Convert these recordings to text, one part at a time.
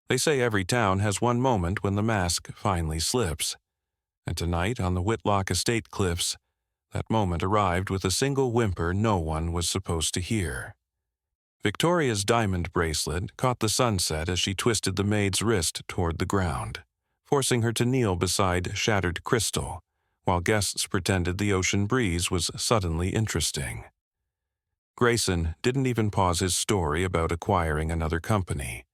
They say every town has one moment when the mask finally slips. And tonight, on the Whitlock Estate cliffs, that moment arrived with a single whimper no one was supposed to hear. Victoria's diamond bracelet caught the sunset as she twisted the maid's wrist toward the ground, forcing her to kneel beside shattered crystal, while guests pretended the ocean breeze was suddenly interesting. Grayson didn't even pause his story about acquiring another company.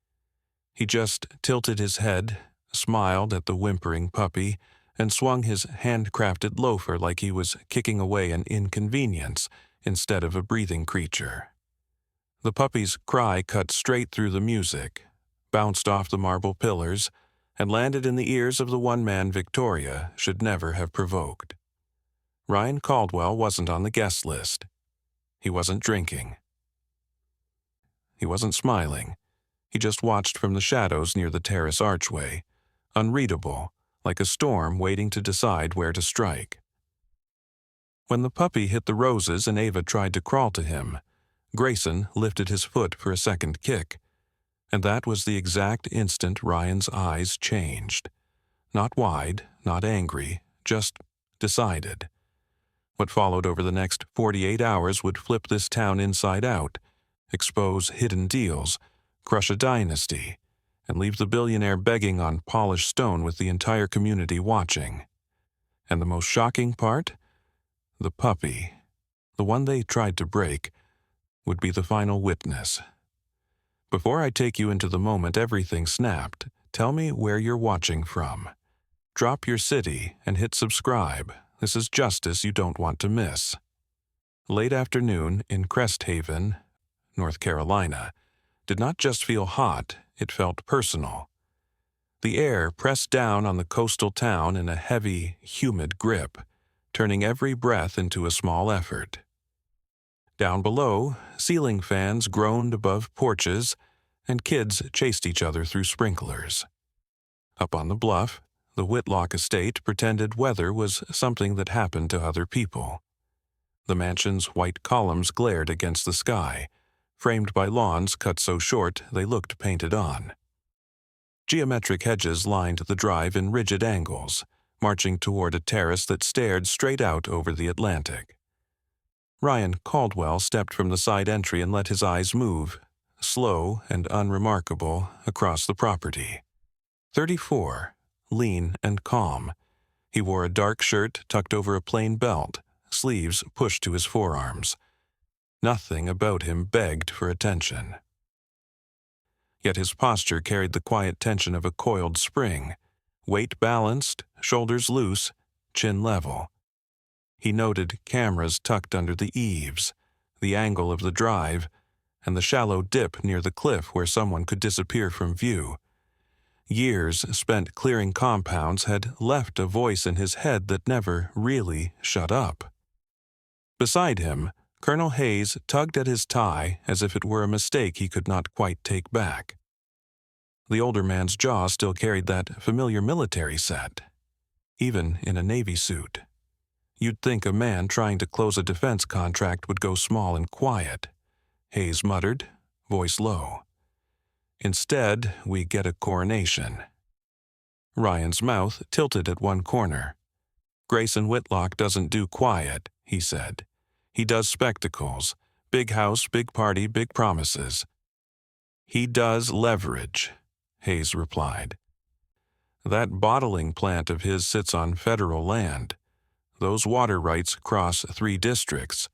He just tilted his head, smiled at the whimpering puppy, and swung his handcrafted loafer like he was kicking away an inconvenience instead of a breathing creature. The puppy's cry cut straight through the music, bounced off the marble pillars, and landed in the ears of the one man Victoria should never have provoked. Ryan Caldwell wasn't on the guest list. He wasn't drinking. He wasn't smiling. He just watched from the shadows near the terrace archway, unreadable, like a storm waiting to decide where to strike. When the puppy hit the roses and Ava tried to crawl to him, Grayson lifted his foot for a second kick, and that was the exact instant Ryan's eyes changed. Not wide, not angry, just decided. What followed over the next 48 hours would flip this town inside out, expose hidden deals, crush a dynasty, and leave the billionaire begging on polished stone with the entire community watching. And the most shocking part? The puppy, the one they tried to break, would be the final witness. Before I take you into the moment everything snapped, tell me where you're watching from. Drop your city and hit subscribe. This is justice you don't want to miss. Late afternoon in Crest Haven, North Carolina, did not just feel hot, it felt personal. The air pressed down on the coastal town in a heavy, humid grip, turning every breath into a small effort. Down below, ceiling fans groaned above porches, and kids chased each other through sprinklers. Up on the bluff, the Whitlock estate pretended weather was something that happened to other people. The mansion's white columns glared against the sky, framed by lawns cut so short they looked painted on. Geometric hedges lined the drive in rigid angles, marching toward a terrace that stared straight out over the Atlantic. Ryan Caldwell stepped from the side entry and let his eyes move, slow and unremarkable, across the property. 34, lean and calm. He wore a dark shirt tucked over a plain belt, sleeves pushed to his forearms. Nothing about him begged for attention. Yet his posture carried the quiet tension of a coiled spring, weight balanced, shoulders loose, chin level. He noted cameras tucked under the eaves, the angle of the drive, and the shallow dip near the cliff where someone could disappear from view. Years spent clearing compounds had left a voice in his head that never really shut up. Beside him, Colonel Hayes tugged at his tie as if it were a mistake he could not quite take back. The older man's jaw still carried that familiar military set, even in a Navy suit. You'd think a man trying to close a defense contract would go small and quiet, Hayes muttered, voice low. Instead, we get a coronation. Ryan's mouth tilted at one corner. Grayson Whitlock doesn't do quiet, he said. He does spectacles, big house, big party, big promises. He does leverage, Hayes replied. That bottling plant of his sits on federal land. Those water rights cross 3 districts.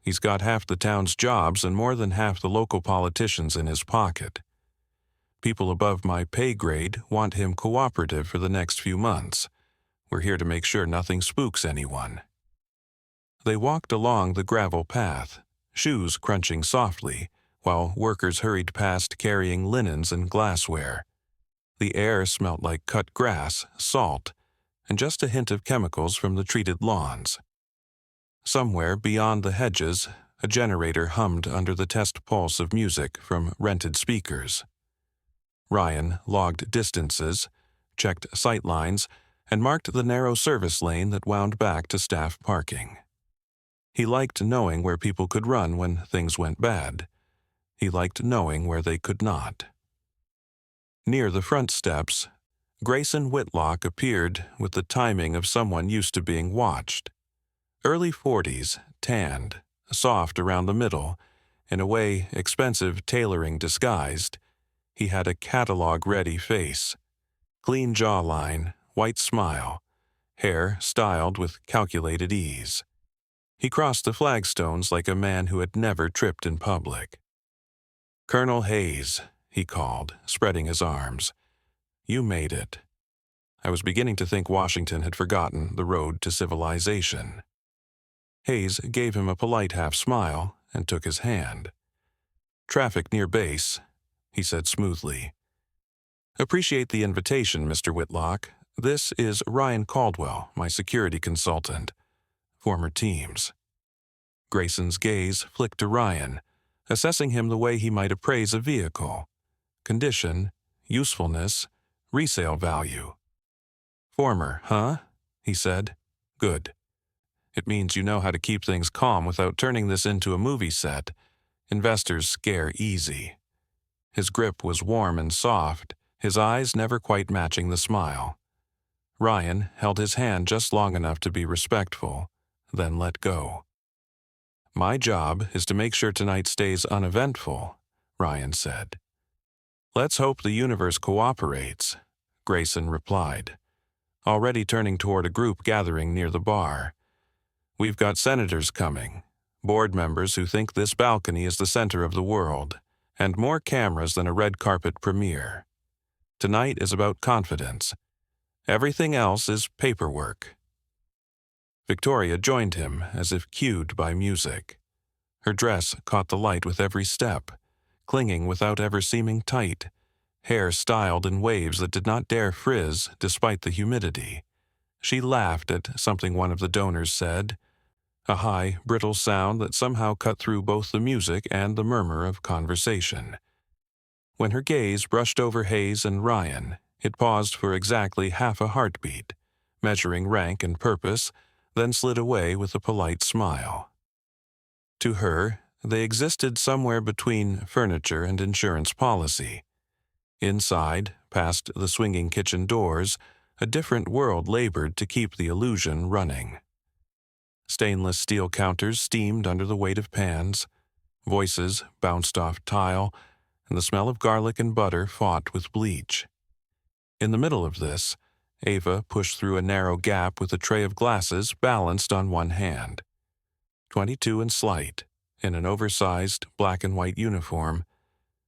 He's got half the town's jobs and more than half the local politicians in his pocket. People above my pay grade want him cooperative for the next few months. We're here to make sure nothing spooks anyone. They walked along the gravel path, shoes crunching softly, while workers hurried past carrying linens and glassware. The air smelt like cut grass, salt, and just a hint of chemicals from the treated lawns. Somewhere beyond the hedges, a generator hummed under the test pulse of music from rented speakers. Ryan logged distances, checked sight lines, and marked the narrow service lane that wound back to staff parking. He liked knowing where people could run when things went bad. He liked knowing where they could not. Near the front steps, Grayson Whitlock appeared with the timing of someone used to being watched. Early 40s, tanned, soft around the middle, in a way expensive tailoring disguised, he had a catalog-ready face, clean jawline, white smile, hair styled with calculated ease. He crossed the flagstones like a man who had never tripped in public. "Colonel Hayes," he called, spreading his arms. "You made it." I was beginning to think Washington had forgotten the road to civilization. Hayes gave him a polite half-smile and took his hand. "Traffic near base," he said smoothly. "Appreciate the invitation, Mr. Whitlock. This is Ryan Caldwell, my security consultant. Former teams." Grayson's gaze flicked to Ryan, assessing him the way he might appraise a vehicle. Condition, usefulness, resale value. "Former, huh?" he said. "Good. It means you know how to keep things calm without turning this into a movie set. Investors scare easy." His grip was warm and soft, his eyes never quite matching the smile. Ryan held his hand just long enough to be respectful, then let go. "My job is to make sure tonight stays uneventful," Ryan said. "Let's hope the universe cooperates," Grayson replied, already turning toward a group gathering near the bar. "We've got senators coming, board members who think this balcony is the center of the world, and more cameras than a red carpet premiere. Tonight is about confidence. Everything else is paperwork." Victoria joined him as if cued by music. Her dress caught the light with every step, clinging without ever seeming tight, hair styled in waves that did not dare frizz despite the humidity. She laughed at something one of the donors said, a high, brittle sound that somehow cut through both the music and the murmur of conversation. When her gaze brushed over Hayes and Ryan, it paused for exactly half a heartbeat, measuring rank and purpose, then slid away with a polite smile. To her, they existed somewhere between furniture and insurance policy. Inside, past the swinging kitchen doors, a different world labored to keep the illusion running. Stainless steel counters steamed under the weight of pans, voices bounced off tile, and the smell of garlic and butter fought with bleach. In the middle of this, Ava pushed through a narrow gap with a tray of glasses balanced on one hand. 22 and slight, in an oversized black and white uniform,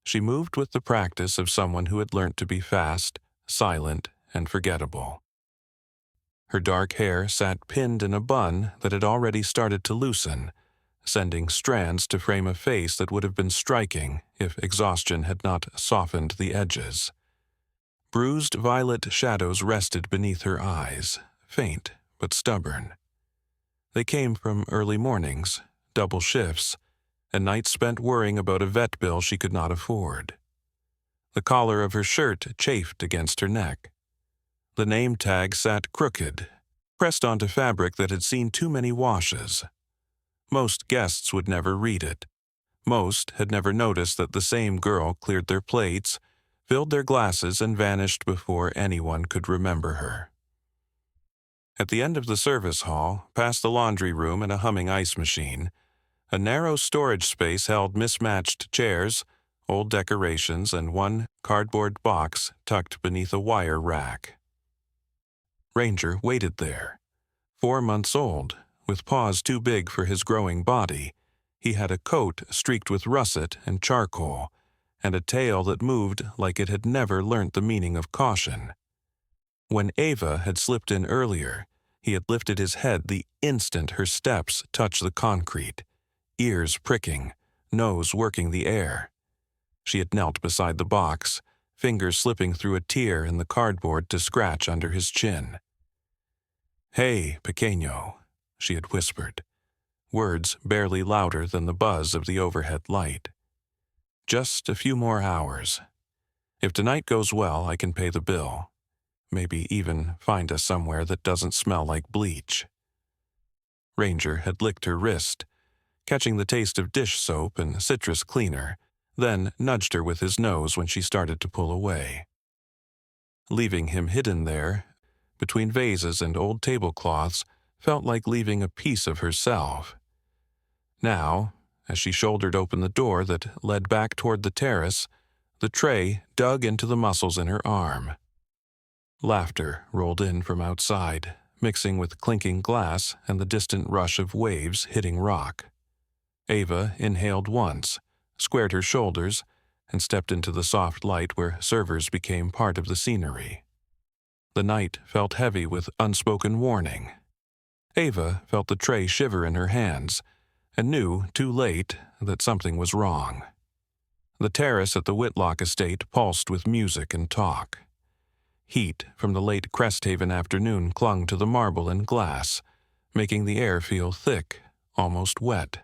she moved with the practice of someone who had learnt to be fast, silent, and forgettable. Her dark hair sat pinned in a bun that had already started to loosen, sending strands to frame a face that would have been striking if exhaustion had not softened the edges. Bruised violet shadows rested beneath her eyes, faint but stubborn. They came from early mornings, double shifts, and nights spent worrying about a vet bill she could not afford. The collar of her shirt chafed against her neck. The name tag sat crooked, pressed onto fabric that had seen too many washes. Most guests would never read it. Most had never noticed that the same girl cleared their plates, filled their glasses, and vanished before anyone could remember her. At the end of the service hall, past the laundry room and a humming ice machine, a narrow storage space held mismatched chairs, old decorations, and one cardboard box tucked beneath a wire rack. Ranger waited there. 4 months old, with paws too big for his growing body, he had a coat streaked with russet and charcoal, and a tail that moved like it had never learnt the meaning of caution. When Ava had slipped in earlier, he had lifted his head the instant her steps touched the concrete, ears pricking, nose working the air. She had knelt beside the box, fingers slipping through a tear in the cardboard to scratch under his chin. "Hey, pequeño," she had whispered, words barely louder than the buzz of the overhead light. "Just a few more hours. If tonight goes well, I can pay the bill. Maybe even find us somewhere that doesn't smell like bleach." Ranger had licked her wrist, catching the taste of dish soap and citrus cleaner, then nudged her with his nose when she started to pull away. Leaving him hidden there, between vases and old tablecloths, felt like leaving a piece of herself. Now, as she shouldered open the door that led back toward the terrace, the tray dug into the muscles in her arm. Laughter rolled in from outside, mixing with clinking glass and the distant rush of waves hitting rock. Ava inhaled once, squared her shoulders, and stepped into the soft light where servers became part of the scenery. The night felt heavy with unspoken warning. Ava felt the tray shiver in her hands, and knew, too late, that something was wrong. The terrace at the Whitlock estate pulsed with music and talk. Heat from the late Cresthaven afternoon clung to the marble and glass, making the air feel thick, almost wet.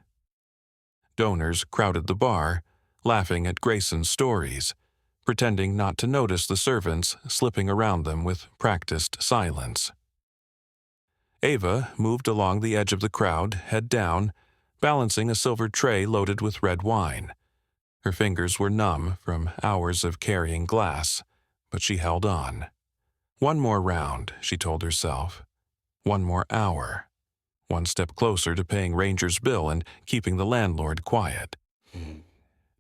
Donors crowded the bar, laughing at Grayson's stories, pretending not to notice the servants slipping around them with practiced silence. Ava moved along the edge of the crowd, head down, balancing a silver tray loaded with red wine. Her fingers were numb from hours of carrying glass, but she held on. One more round, she told herself. One more hour. One step closer to paying Ranger's bill and keeping the landlord quiet.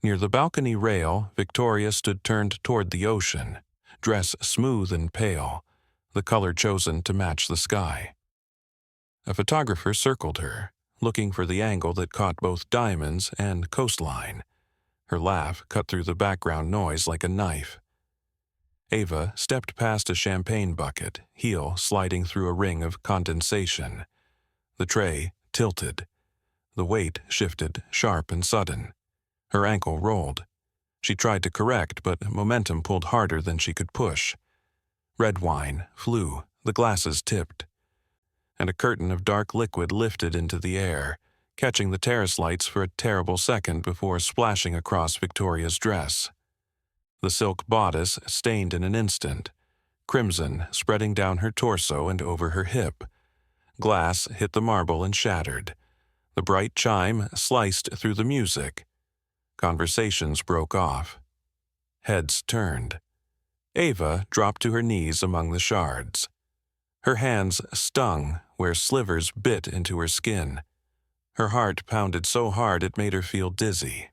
Near the balcony rail, Victoria stood turned toward the ocean, dress smooth and pale, the color chosen to match the sky. A photographer circled her, looking for the angle that caught both diamonds and coastline. Her laugh cut through the background noise like a knife. Ava stepped past a champagne bucket, heel sliding through a ring of condensation. The tray tilted. The weight shifted, sharp and sudden. Her ankle rolled. She tried to correct, but momentum pulled harder than she could push. Red wine flew, the glasses tipped, and a curtain of dark liquid lifted into the air, catching the terrace lights for a terrible second before splashing across Victoria's dress. The silk bodice stained in an instant, crimson spreading down her torso and over her hip. Glass hit the marble and shattered. The bright chime sliced through the music. Conversations broke off. Heads turned. Ava dropped to her knees among the shards. Her hands stung where slivers bit into her skin. Her heart pounded so hard it made her feel dizzy.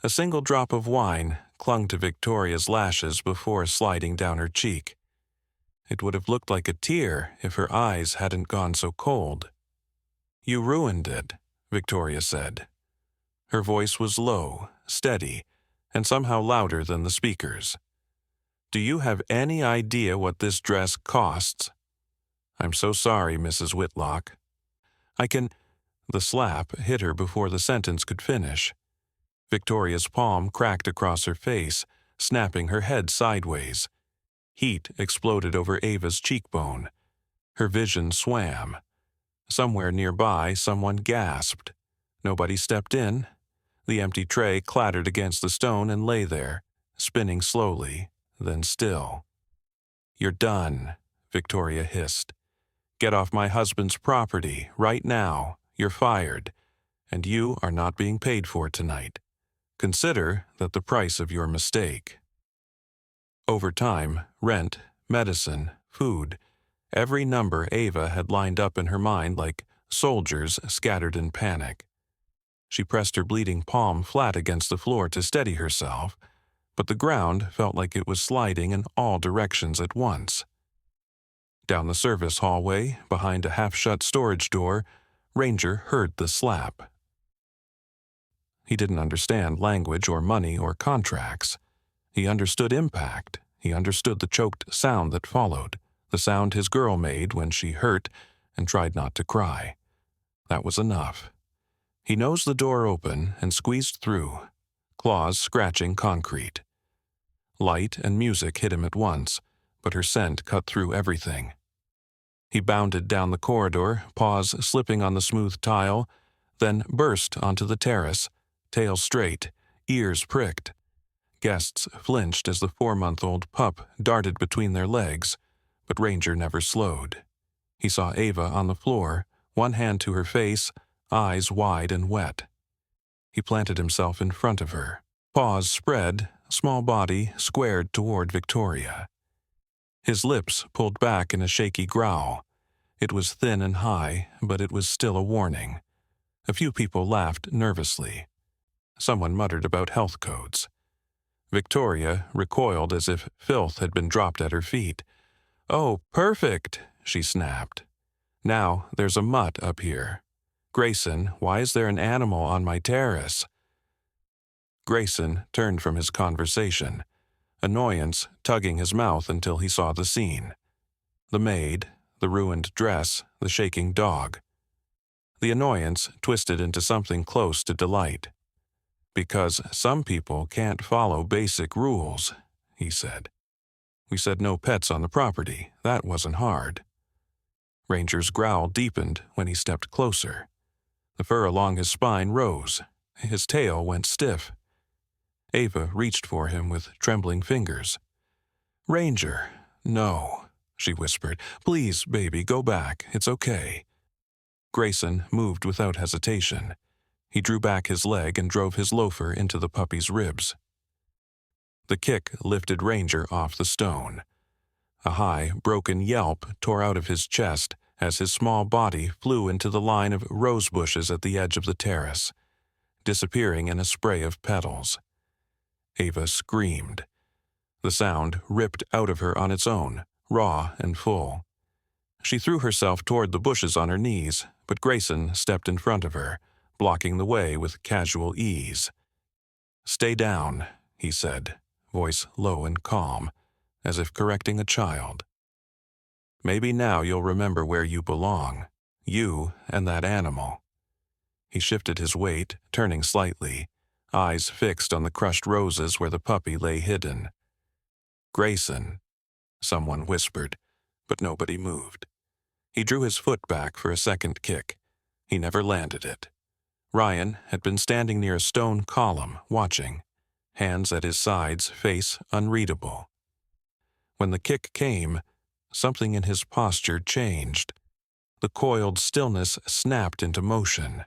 A single drop of wine clung to Victoria's lashes before sliding down her cheek. It would have looked like a tear if her eyes hadn't gone so cold. "You ruined it," Victoria said. Her voice was low, steady, and somehow louder than the speakers. "Do you have any idea what this dress costs?" "I'm so sorry, Mrs. Whitlock." "I can—" The slap hit her before the sentence could finish. Victoria's palm cracked across her face, snapping her head sideways. Heat exploded over Ava's cheekbone. Her vision swam. Somewhere nearby, someone gasped. Nobody stepped in. The empty tray clattered against the stone and lay there, spinning slowly, then still. "You're done," Victoria hissed. "Get off my husband's property, right now. You're fired, and you are not being paid for tonight. Consider that the price of your mistake." Over time, rent, medicine, food, every number Ava had lined up in her mind like soldiers scattered in panic. She pressed her bleeding palm flat against the floor to steady herself, but the ground felt like it was sliding in all directions at once. Down the service hallway, behind a half-shut storage door, Ranger heard the slap. He didn't understand language or money or contracts. He understood impact. He understood the choked sound that followed, the sound his girl made when she hurt and tried not to cry. That was enough. He nosed the door open and squeezed through, claws scratching concrete. Light and music hit him at once, but her scent cut through everything. He bounded down the corridor, paws slipping on the smooth tile, then burst onto the terrace, tail straight, ears pricked. Guests flinched as the 4-month-old pup darted between their legs, but Ranger never slowed. He saw Ava on the floor, one hand to her face, eyes wide and wet. He planted himself in front of her, paws spread, small body squared toward Victoria. His lips pulled back in a shaky growl. It was thin and high, but it was still a warning. A few people laughed nervously. Someone muttered about health codes. Victoria recoiled as if filth had been dropped at her feet. "Oh, perfect," she snapped. "Now there's a mutt up here. Grayson, why is there an animal on my terrace?" Grayson turned from his conversation, annoyance tugging his mouth until he saw the scene. The maid, the ruined dress, the shaking dog. The annoyance twisted into something close to delight. "Because some people can't follow basic rules," he said. "We said no pets on the property. That wasn't hard." Ranger's growl deepened when he stepped closer. The fur along his spine rose. His tail went stiff. Ava reached for him with trembling fingers. "Ranger, no," she whispered. "Please, baby, go back. It's okay." Grayson moved without hesitation. He drew back his leg and drove his loafer into the puppy's ribs. The kick lifted Ranger off the stone. A high, broken yelp tore out of his chest as his small body flew into the line of rose bushes at the edge of the terrace, disappearing in a spray of petals. Ava screamed. The sound ripped out of her on its own, raw and full. She threw herself toward the bushes on her knees, but Grayson stepped in front of her, blocking the way with casual ease. "Stay down," he said, voice low and calm, as if correcting a child. "Maybe now you'll remember where you belong, you and that animal." He shifted his weight, turning slightly, eyes fixed on the crushed roses where the puppy lay hidden. "Grayson," someone whispered, but nobody moved. He drew his foot back for a second kick. He never landed it. Ryan had been standing near a stone column, watching, hands at his sides, face unreadable. When the kick came, something in his posture changed. The coiled stillness snapped into motion.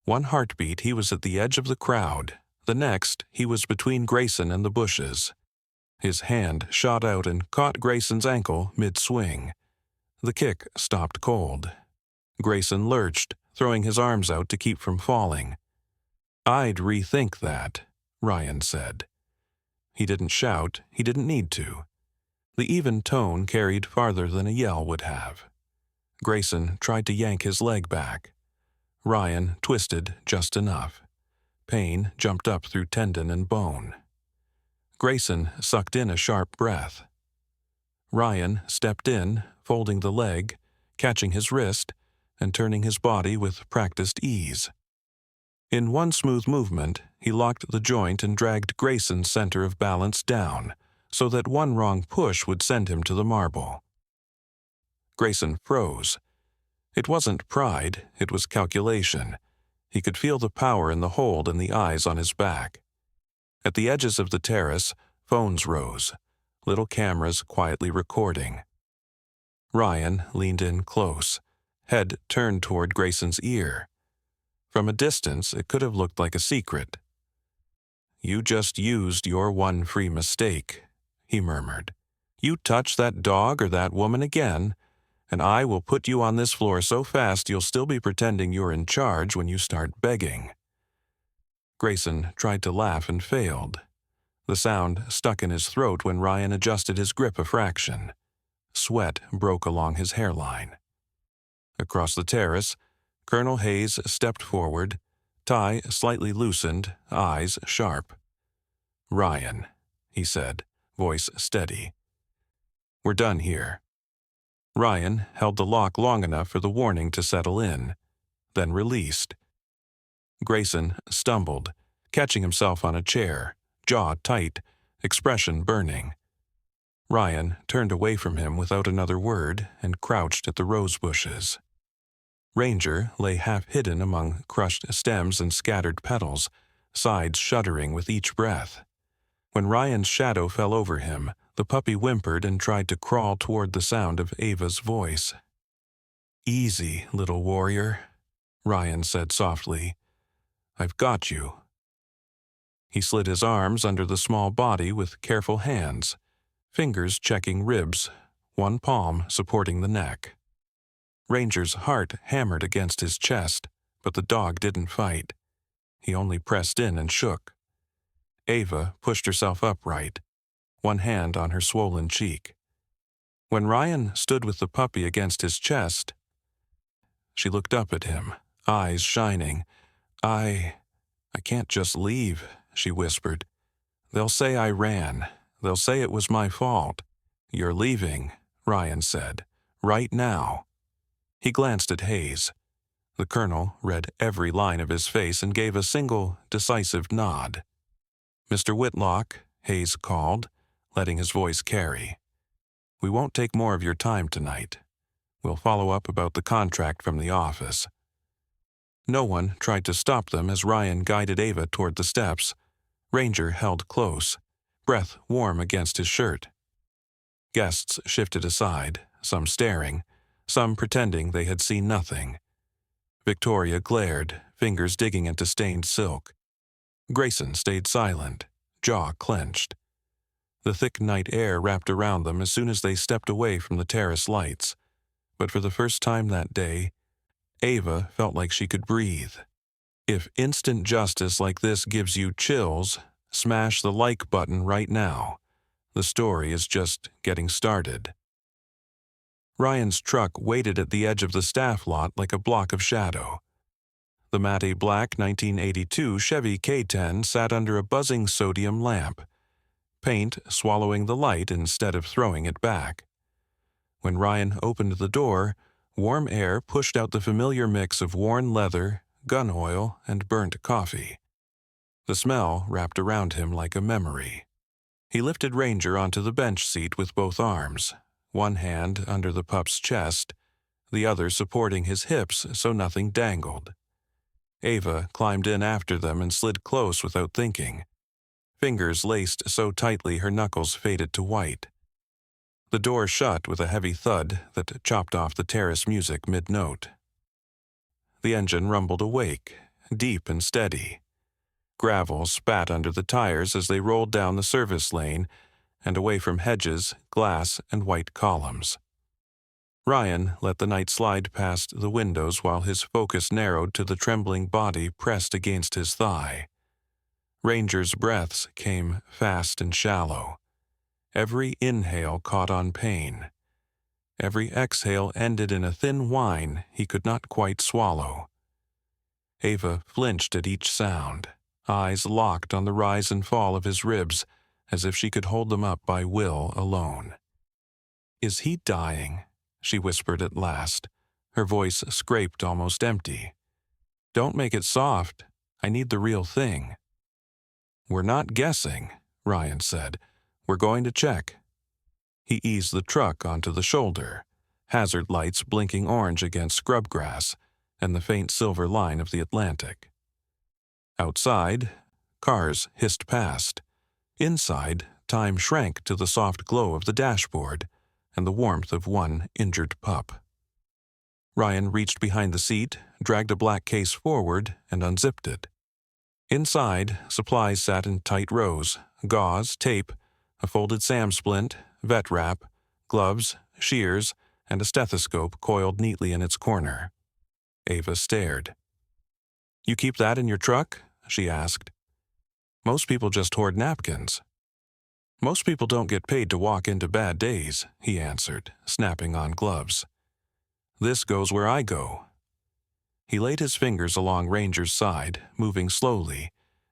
One heartbeat, he was at the edge of the crowd. The next, he was between Grayson and the bushes. His hand shot out and caught Grayson's ankle mid-swing. The kick stopped cold. Grayson lurched, throwing his arms out to keep from falling. "I'd rethink that," Ryan said. He didn't shout, he didn't need to. The even tone carried farther than a yell would have. Grayson tried to yank his leg back. Ryan twisted just enough. Pain jumped up through tendon and bone. Grayson sucked in a sharp breath. Ryan stepped in, folding the leg, catching his wrist, and turning his body with practiced ease. In one smooth movement, he locked the joint and dragged Grayson's center of balance down, so that one wrong push would send him to the marble. Grayson froze. It wasn't pride, it was calculation. He could feel the power in the hold and the eyes on his back. At the edges of the terrace, phones rose, little cameras quietly recording. Ryan leaned in close, head turned toward Grayson's ear. From a distance, it could have looked like a secret. "You just used your one free mistake," he murmured. "You touch that dog or that woman again, and I will put you on this floor so fast you'll still be pretending you're in charge when you start begging." Grayson tried to laugh and failed. The sound stuck in his throat when Ryan adjusted his grip a fraction. Sweat broke along his hairline. Across the terrace, Colonel Hayes stepped forward, tie slightly loosened, eyes sharp. "Ryan," he said, voice steady. "We're done here." Ryan held the lock long enough for the warning to settle in, then released. Grayson stumbled, catching himself on a chair, jaw tight, expression burning. Ryan turned away from him without another word and crouched at the rose bushes. Ranger lay half hidden among crushed stems and scattered petals, sides shuddering with each breath. When Ryan's shadow fell over him, the puppy whimpered and tried to crawl toward the sound of Ava's voice. "Easy, little warrior," Ryan said softly. "I've got you." He slid his arms under the small body with careful hands. fingers checking ribs, one palm supporting the neck. Ranger's heart hammered against his chest, but the dog didn't fight. He only pressed in and shook. Ava pushed herself upright, one hand on her swollen cheek. When Ryan stood with the puppy against his chest, she looked up at him, eyes shining. I can't just leave," she whispered. "They'll say I ran. They'll say it was my fault." "You're leaving," Ryan said. "Right now." He glanced at Hayes. The colonel read every line of his face and gave a single, decisive nod. "Mr. Whitlock," Hayes called, letting his voice carry. "We won't take more of your time tonight. We'll follow up about the contract from the office." No one tried to stop them as Ryan guided Ava toward the steps. Ranger held close, breath warm against his shirt. Guests shifted aside, some staring, some pretending they had seen nothing. Victoria glared, fingers digging into stained silk. Grayson stayed silent, jaw clenched. The thick night air wrapped around them as soon as they stepped away from the terrace lights. But for the first time that day, Ava felt like she could breathe. If instant justice like this gives you chills, smash the like button right now. The story is just getting started. Ryan's truck waited at the edge of the staff lot like a block of shadow. The matte black 1982 Chevy K10 sat under a buzzing sodium lamp, paint swallowing the light instead of throwing it back. When Ryan opened the door, warm air pushed out the familiar mix of worn leather, gun oil, and burnt coffee. The smell wrapped around him like a memory. He lifted Ranger onto the bench seat with both arms, one hand under the pup's chest, the other supporting his hips so nothing dangled. Ava climbed in after them and slid close without thinking. Fingers laced so tightly her knuckles faded to white. The door shut with a heavy thud that chopped off the terrace music mid-note. The engine rumbled awake, deep and steady. Gravel spat under the tires as they rolled down the service lane and away from hedges, glass, and white columns. Ryan let the night slide past the windows while his focus narrowed to the trembling body pressed against his thigh. Ranger's breaths came fast and shallow. Every inhale caught on pain. Every exhale ended in a thin whine he could not quite swallow. Ava flinched at each sound, eyes locked on the rise and fall of his ribs, as if she could hold them up by will alone. "Is he dying?" she whispered at last, her voice scraped almost empty. "Don't make it soft. I need the real thing." "We're not guessing," Ryan said. "We're going to check." He eased the truck onto the shoulder, hazard lights blinking orange against scrub grass and the faint silver line of the Atlantic. Outside, cars hissed past. Inside, time shrank to the soft glow of the dashboard and the warmth of one injured pup. Ryan reached behind the seat, dragged a black case forward, and unzipped it. Inside, supplies sat in tight rows: gauze, tape, a folded SAM splint, vet wrap, gloves, shears, and a stethoscope coiled neatly in its corner. Ava stared. "You keep that in your truck?" she asked. "Most people just hoard napkins." "Most people don't get paid to walk into bad days," he answered, snapping on gloves. "This goes where I go." He laid his fingers along Ranger's side, moving slowly,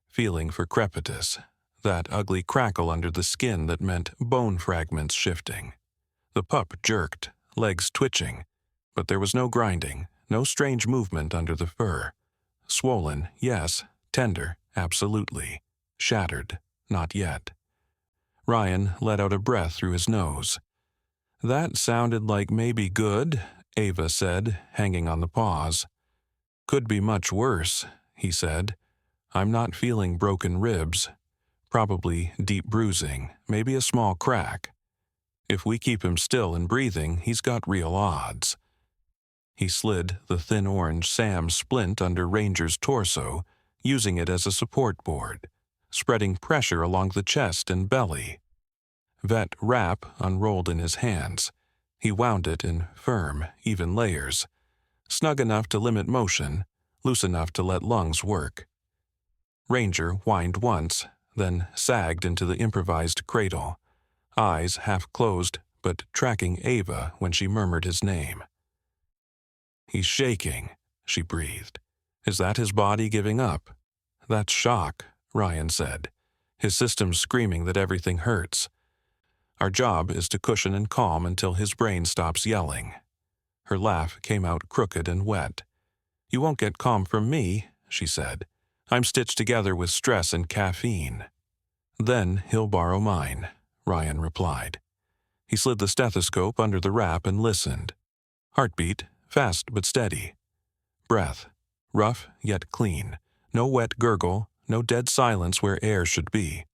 feeling for crepitus, that ugly crackle under the skin that meant bone fragments shifting. The pup jerked, legs twitching, but there was no grinding, no strange movement under the fur. Swollen, yes. Tender, absolutely. Shattered, not yet. Ryan let out a breath through his nose. "That sounded like maybe good," Ava said, hanging on the pause. "Could be much worse," he said. "I'm not feeling broken ribs. Probably deep bruising, maybe a small crack. If we keep him still and breathing, he's got real odds." He slid the thin orange SAM splint under Ranger's torso, using it as a support board, spreading pressure along the chest and belly. Vet wrap unrolled in his hands. He wound it in firm, even layers, snug enough to limit motion, loose enough to let lungs work. Ranger whined once, then sagged into the improvised cradle, eyes half closed but tracking Ava when she murmured his name. "He's shaking," she breathed. "Is that his body giving up?" "That's shock," Ryan said, his system screaming that everything hurts. "Our job is to cushion and calm until his brain stops yelling." Her laugh came out crooked and wet. "You won't get calm from me," she said. "I'm stitched together with stress and caffeine." "Then he'll borrow mine," Ryan replied. He slid the stethoscope under the wrap and listened. Heartbeat, fast but steady. Breath, rough yet clean. No wet gurgle, no dead silence where air should be.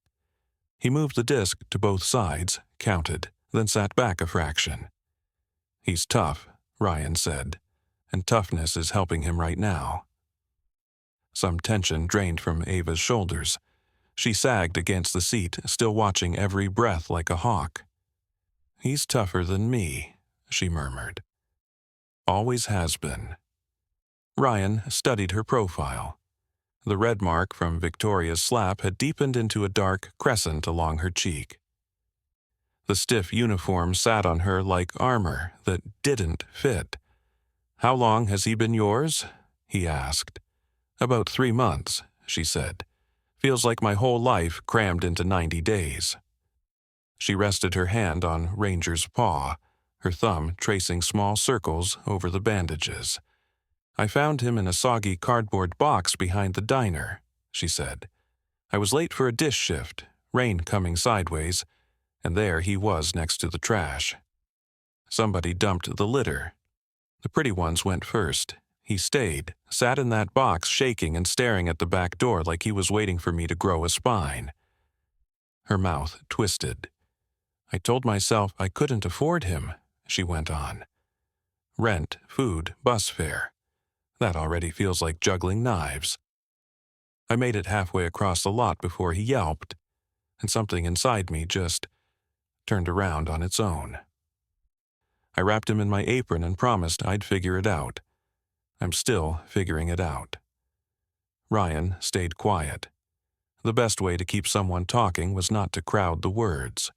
He moved the disc to both sides, counted, then sat back a fraction. "He's tough," Ryan said, "and toughness is helping him right now." Some tension drained from Ava's shoulders. She sagged against the seat, still watching every breath like a hawk. "He's tougher than me," she murmured. "Always has been." Ryan studied her profile. The red mark from Victoria's slap had deepened into a dark crescent along her cheek. The stiff uniform sat on her like armor that didn't fit. "How long has he been yours?" he asked. "About 3 months," she said. "Feels like my whole life crammed into 90 days. She rested her hand on Ranger's paw, her thumb tracing small circles over the bandages. "I found him in a soggy cardboard box behind the diner," she said. "I was late for a dish shift, rain coming sideways, and there he was next to the trash. Somebody dumped the litter. The pretty ones went first. He stayed, sat in that box shaking and staring at the back door like he was waiting for me to grow a spine." Her mouth twisted. "I told myself I couldn't afford him," she went on. "Rent, food, bus fare. That already feels like juggling knives. I made it halfway across the lot before he yelped, and something inside me just turned around on its own. I wrapped him in my apron and promised I'd figure it out. I'm still figuring it out." Ryan stayed quiet. The best way to keep someone talking was not to crowd the words.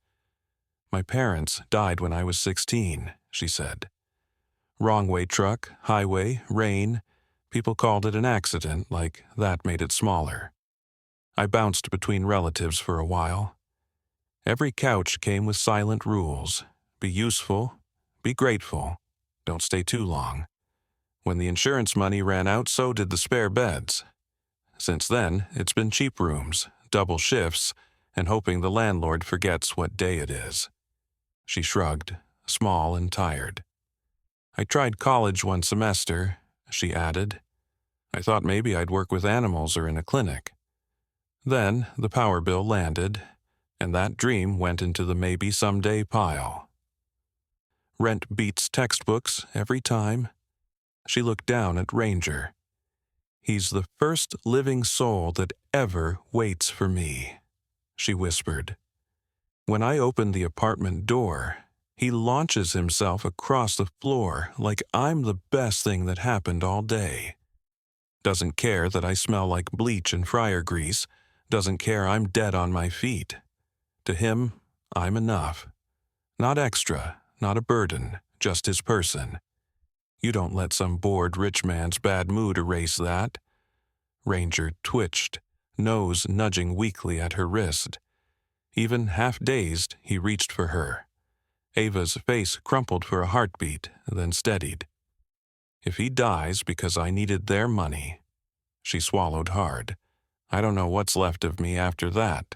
"My parents died when I was 16, she said. "Wrong-way truck, highway, rain. People called it an accident, like that made it smaller. I bounced between relatives for a while. Every couch came with silent rules. Be useful, be grateful, don't stay too long. When the insurance money ran out, so did the spare beds. Since then, it's been cheap rooms, double shifts, and hoping the landlord forgets what day it is." She shrugged, small and tired. "I tried college one semester," she added. "I thought maybe I'd work with animals or in a clinic. Then the power bill landed, and that dream went into the maybe someday pile. Rent beats textbooks every time." She looked down at Ranger. "He's the first living soul that ever waits for me," she whispered. "When I open the apartment door, he launches himself across the floor like I'm the best thing that happened all day. Doesn't care that I smell like bleach and fryer grease, doesn't care I'm dead on my feet. To him, I'm enough. Not extra, not a burden, just his person. You don't let some bored rich man's bad mood erase that." Ranger twitched, nose nudging weakly at her wrist. Even half-dazed, he reached for her. Ava's face crumpled for a heartbeat, then steadied. "If he dies because I needed their money," she swallowed hard, "I don't know what's left of me after that."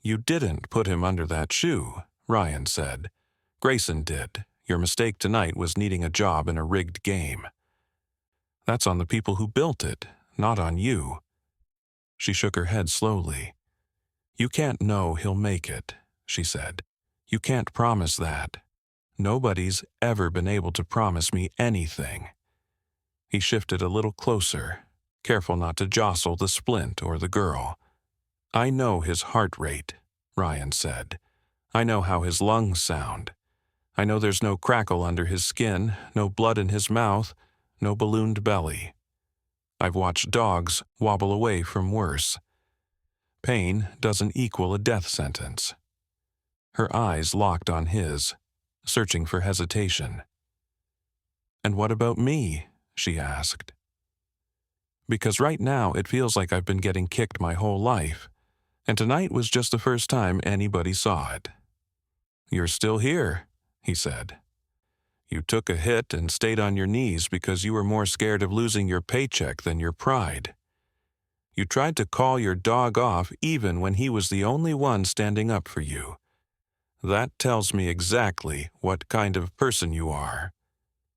"You didn't put him under that shoe," Ryan said. "Grayson did. Your mistake tonight was needing a job in a rigged game. That's on the people who built it, not on you." She shook her head slowly. "You can't know he'll make it," she said. "You can't promise that. Nobody's ever been able to promise me anything." He shifted a little closer, careful not to jostle the splint or the girl. "I know his heart rate," Ryan said. I know how his lungs sound. I know there's no crackle under his skin, no blood in his mouth, no ballooned belly. I've watched dogs wobble away from worse. Pain doesn't equal a death sentence. Her eyes locked on his, searching for hesitation. "And what about me?" she asked. "Because right now it feels like I've been getting kicked my whole life, and tonight was just the first time anybody saw it." "You're still here," he said. "You took a hit and stayed on your knees because you were more scared of losing your paycheck than your pride. You tried to call your dog off even when he was the only one standing up for you. That tells me exactly what kind of person you are."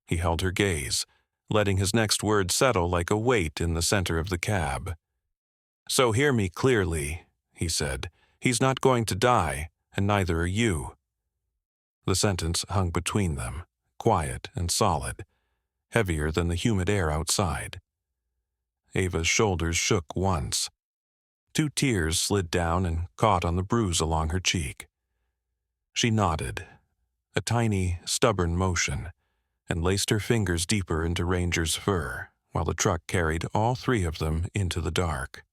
He held her gaze, letting his next word settle like a weight in the center of the cab. "So hear me clearly," he said. "He's not going to die, and neither are you." The sentence hung between them, quiet and solid, heavier than the humid air outside. Ava's shoulders shook once. 2 tears slid down and caught on the bruise along her cheek. She nodded, a tiny, stubborn motion, and laced her fingers deeper into Ranger's fur while the truck carried all 3 of them into the dark.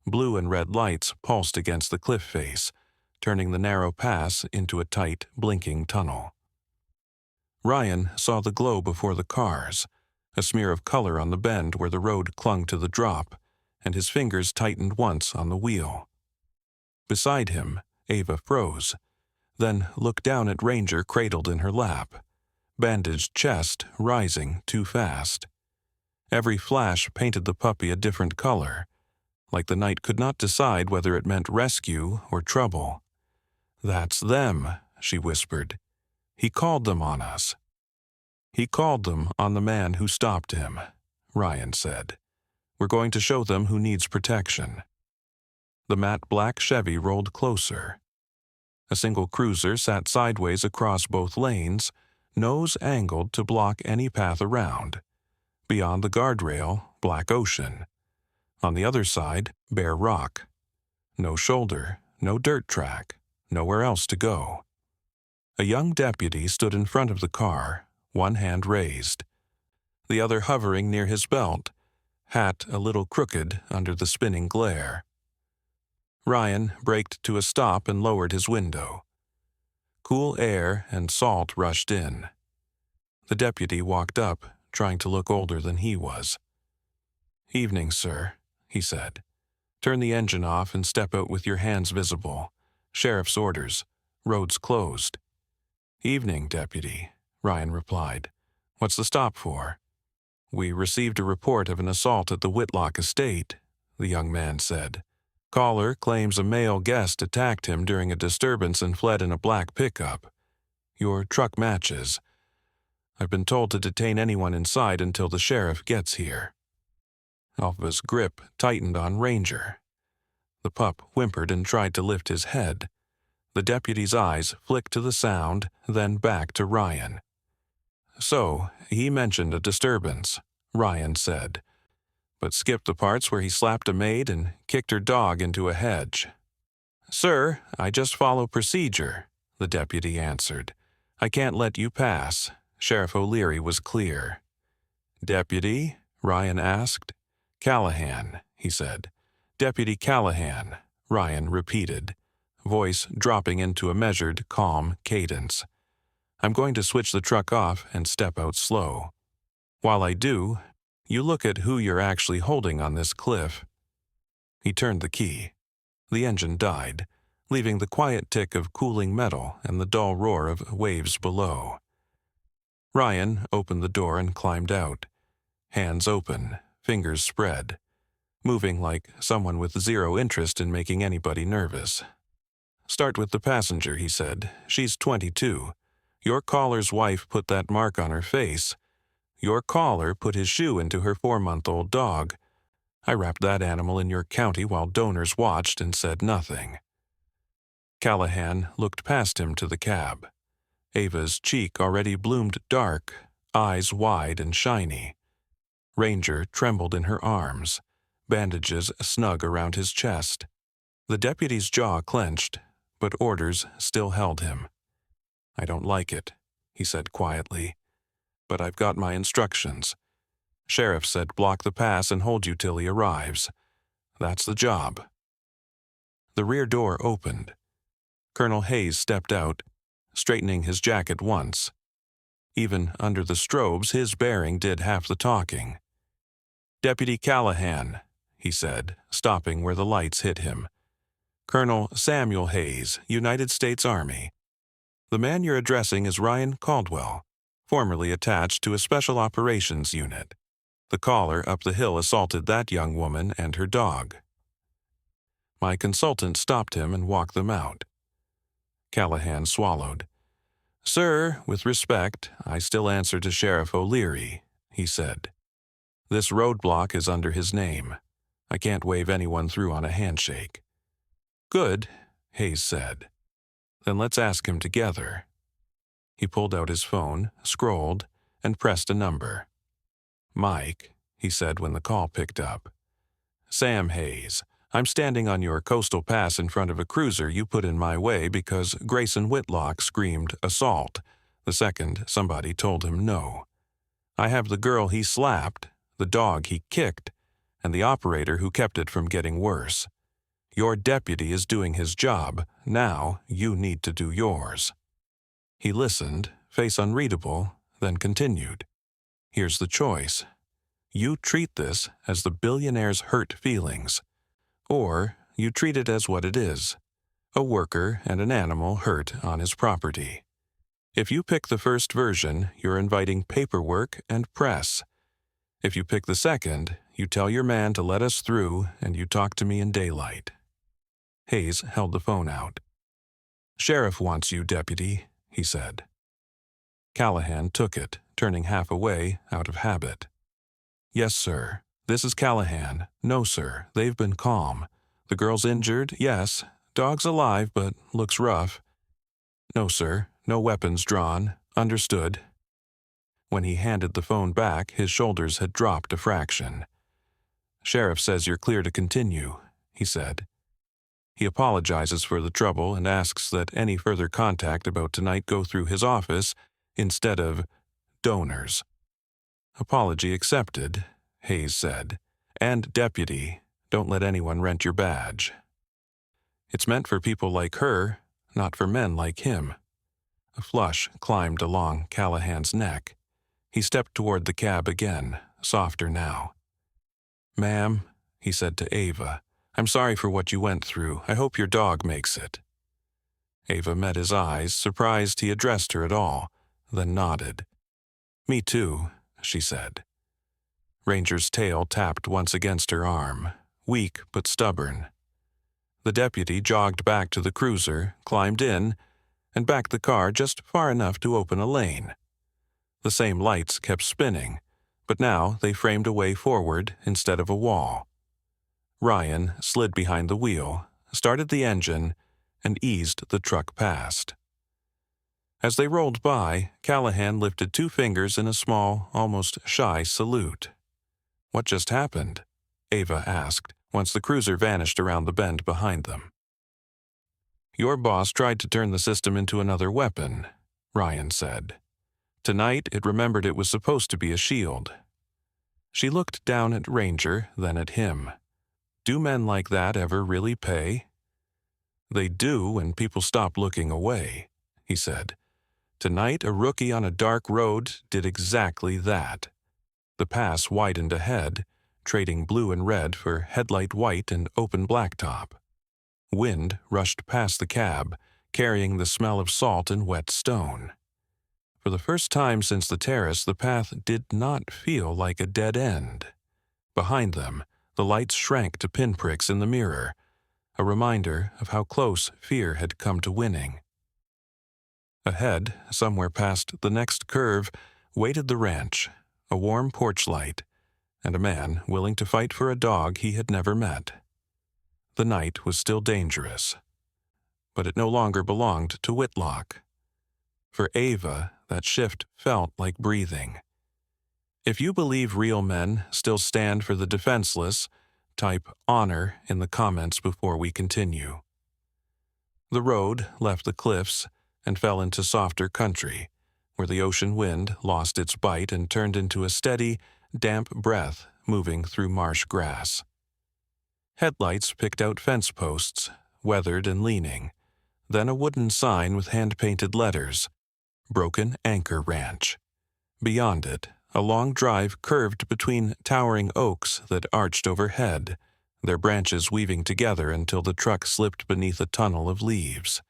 Blue and red lights pulsed against the cliff face, turning the narrow pass into a tight, blinking tunnel. Ryan saw the glow before the cars, a smear of color on the bend where the road clung to the drop, and his fingers tightened once on the wheel. Beside him, Ava froze, then looked down at Ranger cradled in her lap, bandaged chest rising too fast. Every flash painted the puppy a different color, like the night could not decide whether it meant rescue or trouble. "That's them," she whispered. "He called them on us." "He called them on the man who stopped him," Ryan said. "We're going to show them who needs protection." The matte black Chevy rolled closer. A single cruiser sat sideways across both lanes, nose angled to block any path around. Beyond the guardrail, black ocean. On the other side, bare rock. No shoulder, no dirt track, nowhere else to go. A young deputy stood in front of the car, one hand raised, the other hovering near his belt, hat a little crooked under the spinning glare. Ryan braked to a stop and lowered his window. Cool air and salt rushed in. The deputy walked up, trying to look older than he was. "Evening, sir," he said. "Turn the engine off and step out with your hands visible. Sheriff's orders. Roads closed." "Evening, deputy," Ryan replied. "What's the stop for?" "We received a report of an assault at the Whitlock estate," the young man said. "Caller claims a male guest attacked him during a disturbance and fled in a black pickup. Your truck matches. I've been told to detain anyone inside until the sheriff gets here." Alpha's grip tightened on Ranger. The pup whimpered and tried to lift his head. The deputy's eyes flicked to the sound, then back to Ryan. "So, he mentioned a disturbance," Ryan said, but skipped the parts where he slapped a maid and kicked her dog into a hedge. "Sir, I just follow procedure," the deputy answered. "I can't let you pass." Sheriff O'Leary was clear. "Deputy?" Ryan asked. "Callahan," he said. "Deputy Callahan," Ryan repeated, voice dropping into a measured, calm cadence. "I'm going to switch the truck off and step out slow. While I do, you look at who you're actually holding on this cliff." He turned the key. The engine died, leaving the quiet tick of cooling metal and the dull roar of waves below. Ryan opened the door and climbed out, hands open, fingers spread, moving like someone with zero interest in making anybody nervous. "Start with the passenger," he said. "She's 22. Your caller's wife put that mark on her face. Your caller put his shoe into her 4-month-old dog. I wrapped that animal in your county while donors watched and said nothing." Callahan looked past him to the cab. Ava's cheek already bloomed dark, eyes wide and shiny. Ranger trembled in her arms, bandages snug around his chest. The deputy's jaw clenched, but orders still held him. "I don't like it," he said quietly, "but I've got my instructions. Sheriff said block the pass and hold you till he arrives. That's the job." The rear door opened. Colonel Hayes stepped out, straightening his jacket once. Even under the strobes, his bearing did half the talking. "Deputy Callahan," he said, stopping where the lights hit him. "Colonel Samuel Hayes, United States Army. The man you're addressing is Ryan Caldwell, formerly attached to a Special Operations Unit. The caller up the hill assaulted that young woman and her dog." My consultant stopped him and walked them out. Callahan swallowed. "Sir, with respect, I still answer to Sheriff O'Leary," he said. "This roadblock is under his name. I can't wave anyone through on a handshake." "Good," Hayes said. "Then let's ask him together." He pulled out his phone, scrolled, and pressed a number. "Mike," he said when the call picked up. "Sam Hayes. I'm standing on your coastal pass in front of a cruiser you put in my way because Grayson Whitlock screamed assault the second somebody told him no. I have the girl he slapped, the dog he kicked, and the operator who kept it from getting worse. Your deputy is doing his job. Now you need to do yours." He listened, face unreadable, then continued. "Here's the choice. You treat this as the billionaire's hurt feelings, or you treat it as what it is, a worker and an animal hurt on his property. If you pick the first version, you're inviting paperwork and press. If you pick the second, you tell your man to let us through and you talk to me in daylight." Hayes held the phone out. "Sheriff wants you, deputy," he said. Callahan took it, turning half away out of habit. "Yes, sir. This is Callahan. No, sir. They've been calm. The girl's injured, yes. Dog's alive, but looks rough. No, sir. No weapons drawn. Understood." When he handed the phone back, his shoulders had dropped a fraction. "Sheriff says you're clear to continue," he said. "He apologizes for the trouble and asks that any further contact about tonight go through his office instead of donors." "Apology accepted," Hayes said. "And deputy, don't let anyone rent your badge. It's meant for people like her, not for men like him." A flush climbed along Callahan's neck. He stepped toward the cab again, softer now. "Ma'am," he said to Ava, "I'm sorry for what you went through. I hope your dog makes it." Ava met his eyes, surprised he addressed her at all, then nodded. "Me too," she said. Ranger's tail tapped once against her arm, weak but stubborn. The deputy jogged back to the cruiser, climbed in, and backed the car just far enough to open a lane. The same lights kept spinning, but now they framed a way forward instead of a wall. Ryan slid behind the wheel, started the engine, and eased the truck past. As they rolled by, Callahan lifted 2 fingers in a small, almost shy salute. "What just happened?" Ava asked, once the cruiser vanished around the bend behind them. "Your boss tried to turn the system into another weapon," Ryan said. "Tonight it remembered it was supposed to be a shield." She looked down at Ranger, then at him. "Do men like that ever really pay?" "They do when people stop looking away," he said. "Tonight a rookie on a dark road did exactly that." The pass widened ahead, trading blue and red for headlight white and open blacktop. Wind rushed past the cab, carrying the smell of salt and wet stone. For the first time since the terrace, the path did not feel like a dead end. Behind them, the lights shrank to pinpricks in the mirror, a reminder of how close fear had come to winning. Ahead, somewhere past the next curve, waited the ranch, a warm porch light, and a man willing to fight for a dog he had never met. The night was still dangerous, but it no longer belonged to Whitlock. For Ava, that shift felt like breathing. If you believe real men still stand for the defenseless, type honor in the comments before we continue. The road left the cliffs and fell into softer country, where the ocean wind lost its bite and turned into a steady, damp breath moving through marsh grass. Headlights picked out fence posts, weathered and leaning, then a wooden sign with hand-painted letters, Broken Anchor Ranch. Beyond it, a long drive curved between towering oaks that arched overhead, their branches weaving together until the truck slipped beneath a tunnel of leaves.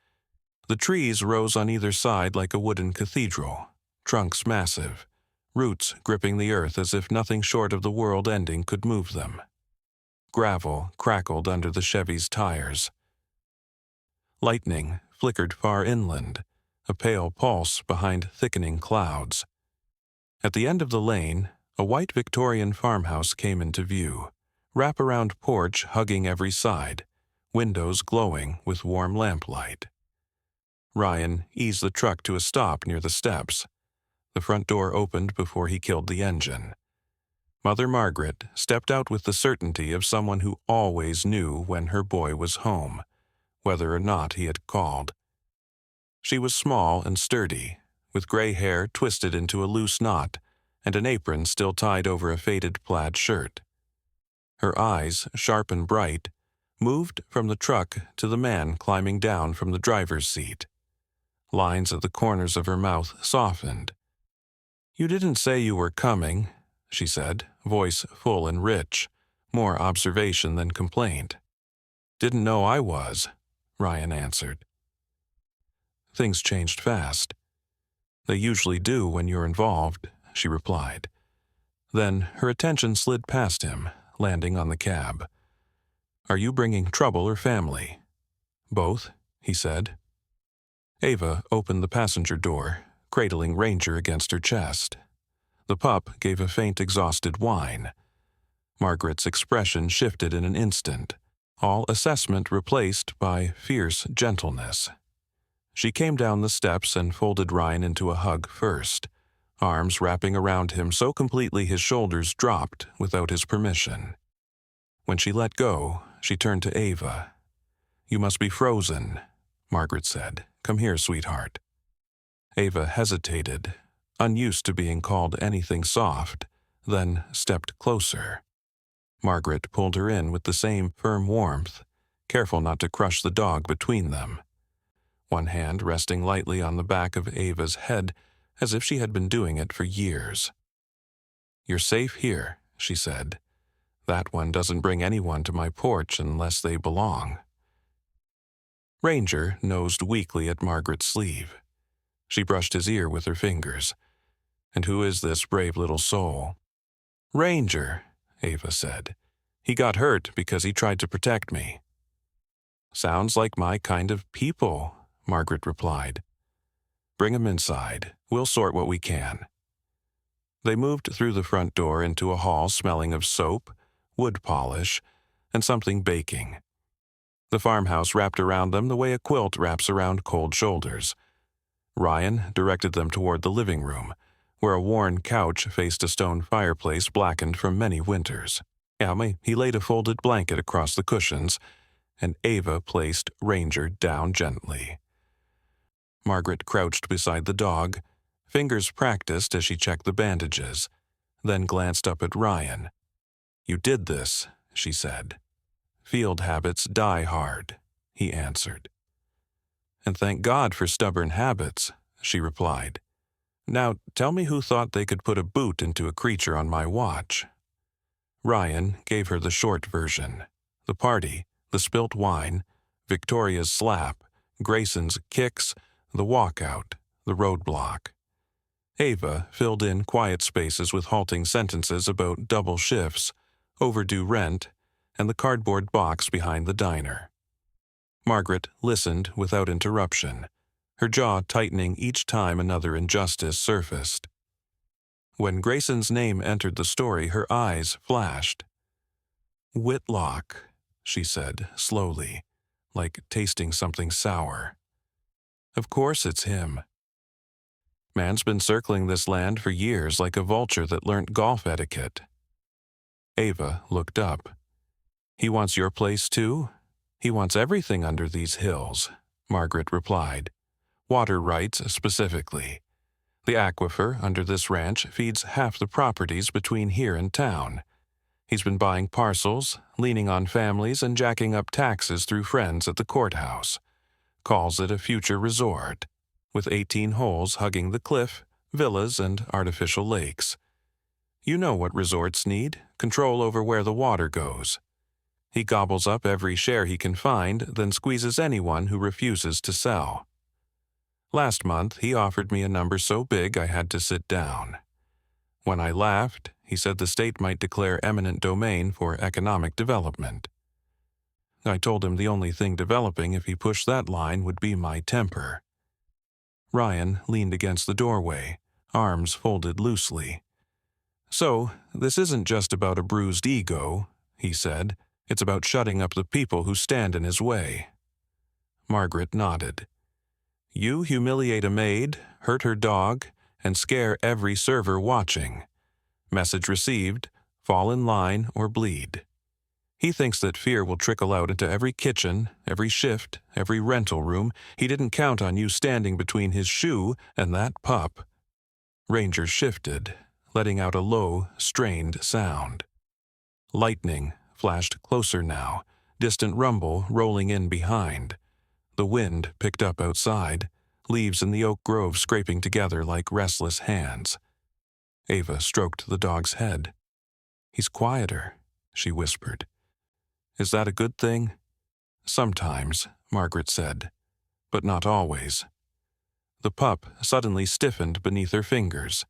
The trees rose on either side like a wooden cathedral, trunks massive, roots gripping the earth as if nothing short of the world ending could move them. Gravel crackled under the Chevy's tires. Lightning flickered far inland, a pale pulse behind thickening clouds. At the end of the lane, a white Victorian farmhouse came into view, wraparound porch hugging every side, windows glowing with warm lamplight. Ryan eased the truck to a stop near the steps. The front door opened before he killed the engine. Mother Margaret stepped out with the certainty of someone who always knew when her boy was home, whether or not he had called. She was small and sturdy, with gray hair twisted into a loose knot and an apron still tied over a faded plaid shirt. Her eyes, sharp and bright, moved from the truck to the man climbing down from the driver's seat. Lines at the corners of her mouth softened. "You didn't say you were coming," she said, voice full and rich, more observation than complaint. "Didn't know I was," Ryan answered. Things changed fast. "They usually do when you're involved," she replied. Then her attention slid past him, landing on the cab. "Are you bringing trouble or family?" "Both," he said. Ava opened the passenger door, cradling Ranger against her chest. The pup gave a faint, exhausted whine. Margaret's expression shifted in an instant, all assessment replaced by fierce gentleness. She came down the steps and folded Ryan into a hug first, arms wrapping around him so completely his shoulders dropped without his permission. When she let go, she turned to Ava. "You must be frozen," Margaret said. "Come here, sweetheart." Ava hesitated, unused to being called anything soft, then stepped closer. Margaret pulled her in with the same firm warmth, careful not to crush the dog between them. One hand resting lightly on the back of Ava's head, as if she had been doing it for years. "You're safe here," she said. "That one doesn't bring anyone to my porch unless they belong." Ranger nosed weakly at Margaret's sleeve. She brushed his ear with her fingers. "And who is this brave little soul?" "Ranger," Ava said. "He got hurt because he tried to protect me." "Sounds like my kind of people," Margaret replied. "Bring him inside. We'll sort what we can." They moved through the front door into a hall smelling of soap, wood polish, and something baking. The farmhouse wrapped around them the way a quilt wraps around cold shoulders. Ryan directed them toward the living room, where a worn couch faced a stone fireplace blackened from many winters. He laid a folded blanket across the cushions, and Ava placed Ranger down gently. Margaret crouched beside the dog, fingers practiced as she checked the bandages, then glanced up at Ryan. "You did this," she said. "Field habits die hard," he answered. "And thank God for stubborn habits," she replied. "Now tell me who thought they could put a boot into a creature on my watch." Ryan gave her the short version. The party, the spilt wine, Victoria's slap, Grayson's kicks, the walkout, the roadblock. Ava filled in quiet spaces with halting sentences about double shifts, overdue rent, and the cardboard box behind the diner. Margaret listened without interruption, her jaw tightening each time another injustice surfaced. When Grayson's name entered the story, her eyes flashed. "Whitlock," she said slowly, like tasting something sour. "Of course it's him. Man's been circling this land for years like a vulture that learnt golf etiquette." Ava looked up. "He wants your place too? He wants everything under these hills," Margaret replied. Water rights specifically. The aquifer under this ranch feeds half the properties between here and town. He's been buying parcels, leaning on families, and jacking up taxes through friends at the courthouse. Calls it a future resort, with 18 holes hugging the cliff, villas, and artificial lakes. You know what resorts need, control over where the water goes. He gobbles up every share he can find, then squeezes anyone who refuses to sell. Last month, he offered me a number so big I had to sit down. When I laughed, he said the state might declare eminent domain for economic development. I told him the only thing developing if he pushed that line would be my temper. Ryan leaned against the doorway, arms folded loosely. So, this isn't just about a bruised ego, he said. It's about shutting up the people who stand in his way. Margaret nodded. You humiliate a maid, hurt her dog, and scare every server watching. Message received, fall in line or bleed. He thinks that fear will trickle out into every kitchen, every shift, every rental room. He didn't count on you standing between his shoe and that pup. Ranger shifted, letting out a low, strained sound. Lightning flashed closer now, distant rumble rolling in behind. The wind picked up outside, leaves in the oak grove scraping together like restless hands. Ava stroked the dog's head. He's quieter, she whispered. Is that a good thing? Sometimes, Margaret said, but not always. The pup suddenly stiffened beneath her fingers.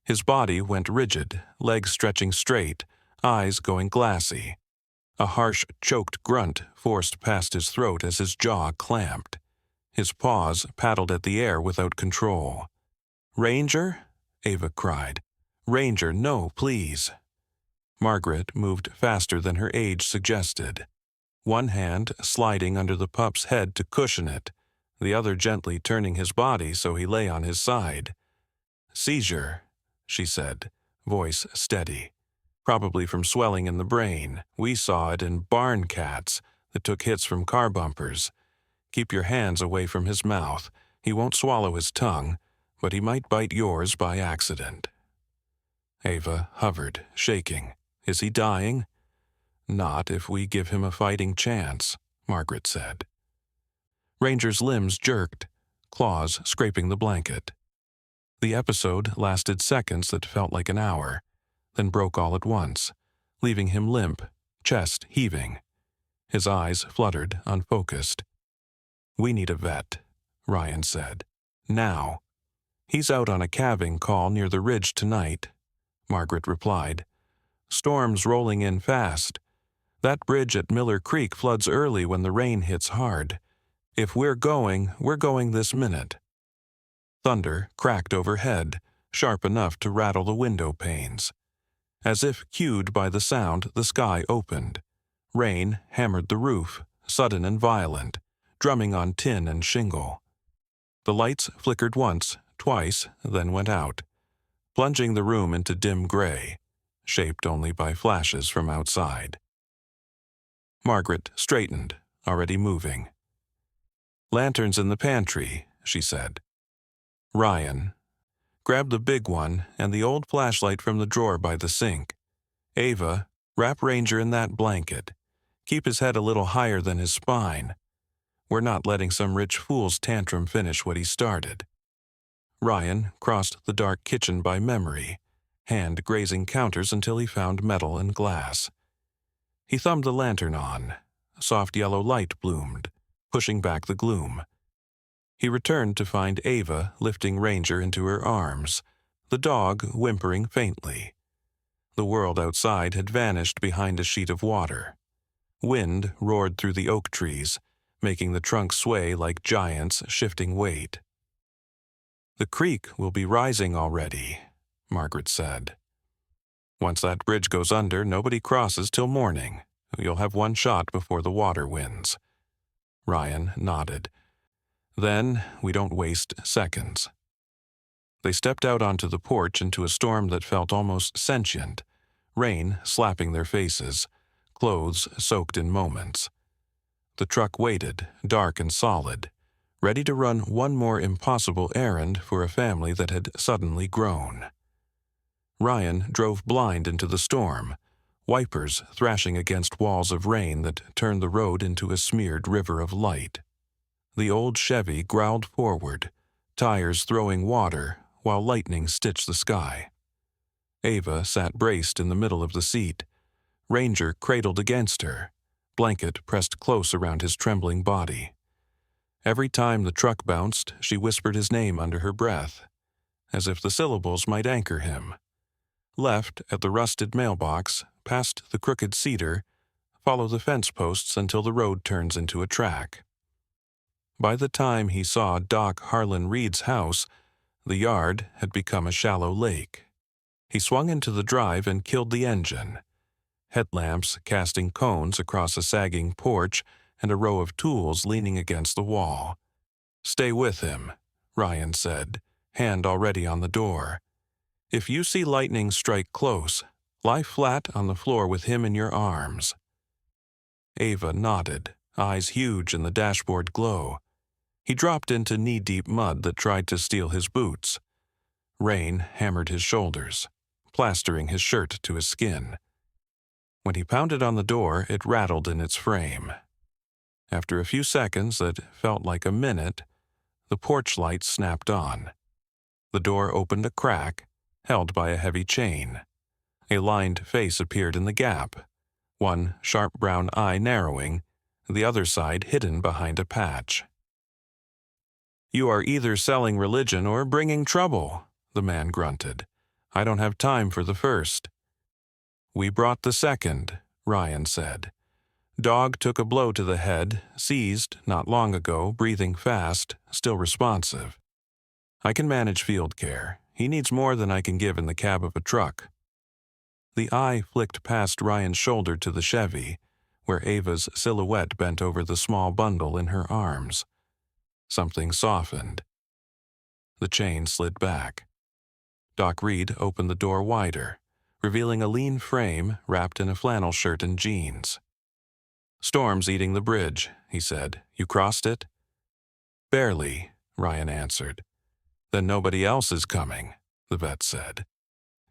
His body went rigid, legs stretching straight, eyes going glassy. A harsh, choked grunt forced past his throat as his jaw clamped. His paws paddled at the air without control. Ranger? Ava cried. Ranger, no, please. Margaret moved faster than her age suggested, one hand sliding under the pup's head to cushion it, the other gently turning his body so he lay on his side. Seizure, she said, voice steady. Probably from swelling in the brain. We saw it in barn cats that took hits from car bumpers. Keep your hands away from his mouth. He won't swallow his tongue, but he might bite yours by accident. Ava hovered, shaking. Is he dying? Not if we give him a fighting chance, Margaret said. Ranger's limbs jerked, claws scraping the blanket. The episode lasted seconds that felt like an hour, then broke all at once, leaving him limp, chest heaving. His eyes fluttered, unfocused. We need a vet, Ryan said. Now. He's out on a calving call near the ridge tonight, Margaret replied. Storms rolling in fast. That bridge at Miller Creek floods early when the rain hits hard. If we're going this minute. Thunder cracked overhead, sharp enough to rattle the window panes. As if cued by the sound, the sky opened. Rain hammered the roof, sudden and violent, drumming on tin and shingle. The lights flickered once, twice, then went out, plunging the room into dim gray, shaped only by flashes from outside. Margaret straightened, already moving. Lanterns in the pantry, she said. Ryan, grab the big one and the old flashlight from the drawer by the sink. Ava, wrap Ranger in that blanket. Keep his head a little higher than his spine. We're not letting some rich fool's tantrum finish what he started. Ryan crossed the dark kitchen by memory, hand grazing counters until he found metal and glass. He thumbed the lantern on. Soft yellow light bloomed, pushing back the gloom. He returned to find Ava lifting Ranger into her arms, the dog whimpering faintly. The world outside had vanished behind a sheet of water. Wind roared through the oak trees, making the trunks sway like giants shifting weight. The creek will be rising already, Margaret said. Once that bridge goes under, nobody crosses till morning. You'll have one shot before the water wins. Ryan nodded. Then we don't waste seconds. They stepped out onto the porch into a storm that felt almost sentient, rain slapping their faces, clothes soaked in moments. The truck waited, dark and solid. ready to run one more impossible errand for a family that had suddenly grown. Ryan drove blind into the storm, wipers thrashing against walls of rain that turned the road into a smeared river of light. The old Chevy growled forward, tires throwing water while lightning stitched the sky. Ava sat braced in the middle of the seat, Ranger cradled against her, blanket pressed close around his trembling body. Every time the truck bounced, she whispered his name under her breath, as if the syllables might anchor him. Left at the rusted mailbox, past the crooked cedar, follow the fence posts until the road turns into a track. By the time he saw Doc Harlan Reed's house, the yard had become a shallow lake. He swung into the drive and killed the engine. Headlamps casting cones across a sagging porch and a row of tools leaning against the wall. "Stay with him," Ryan said, hand already on the door. "If you see lightning strike close, lie flat on the floor with him in your arms." Ava nodded, eyes huge in the dashboard glow. He dropped into knee-deep mud that tried to steal his boots. Rain hammered his shoulders, plastering his shirt to his skin. When he pounded on the door, it rattled in its frame. After a few seconds that felt like a minute, the porch light snapped on. The door opened a crack, held by a heavy chain. A lined face appeared in the gap, one sharp brown eye narrowing, the other side hidden behind a patch. "You are either selling religion or bringing trouble," the man grunted. "I don't have time for the first." "We brought the second," Ryan said. "Dog took a blow to the head, seized not long ago, breathing fast, still responsive. I can manage field care. He needs more than I can give in the cab of a truck." The eye flicked past Ryan's shoulder to the Chevy, where Ava's silhouette bent over the small bundle in her arms. Something softened. The chain slid back. Doc Reed opened the door wider, revealing a lean frame wrapped in a flannel shirt and jeans. "Storm's eating the bridge," he said. "You crossed it?" "Barely," Ryan answered. "Then nobody else is coming," the vet said.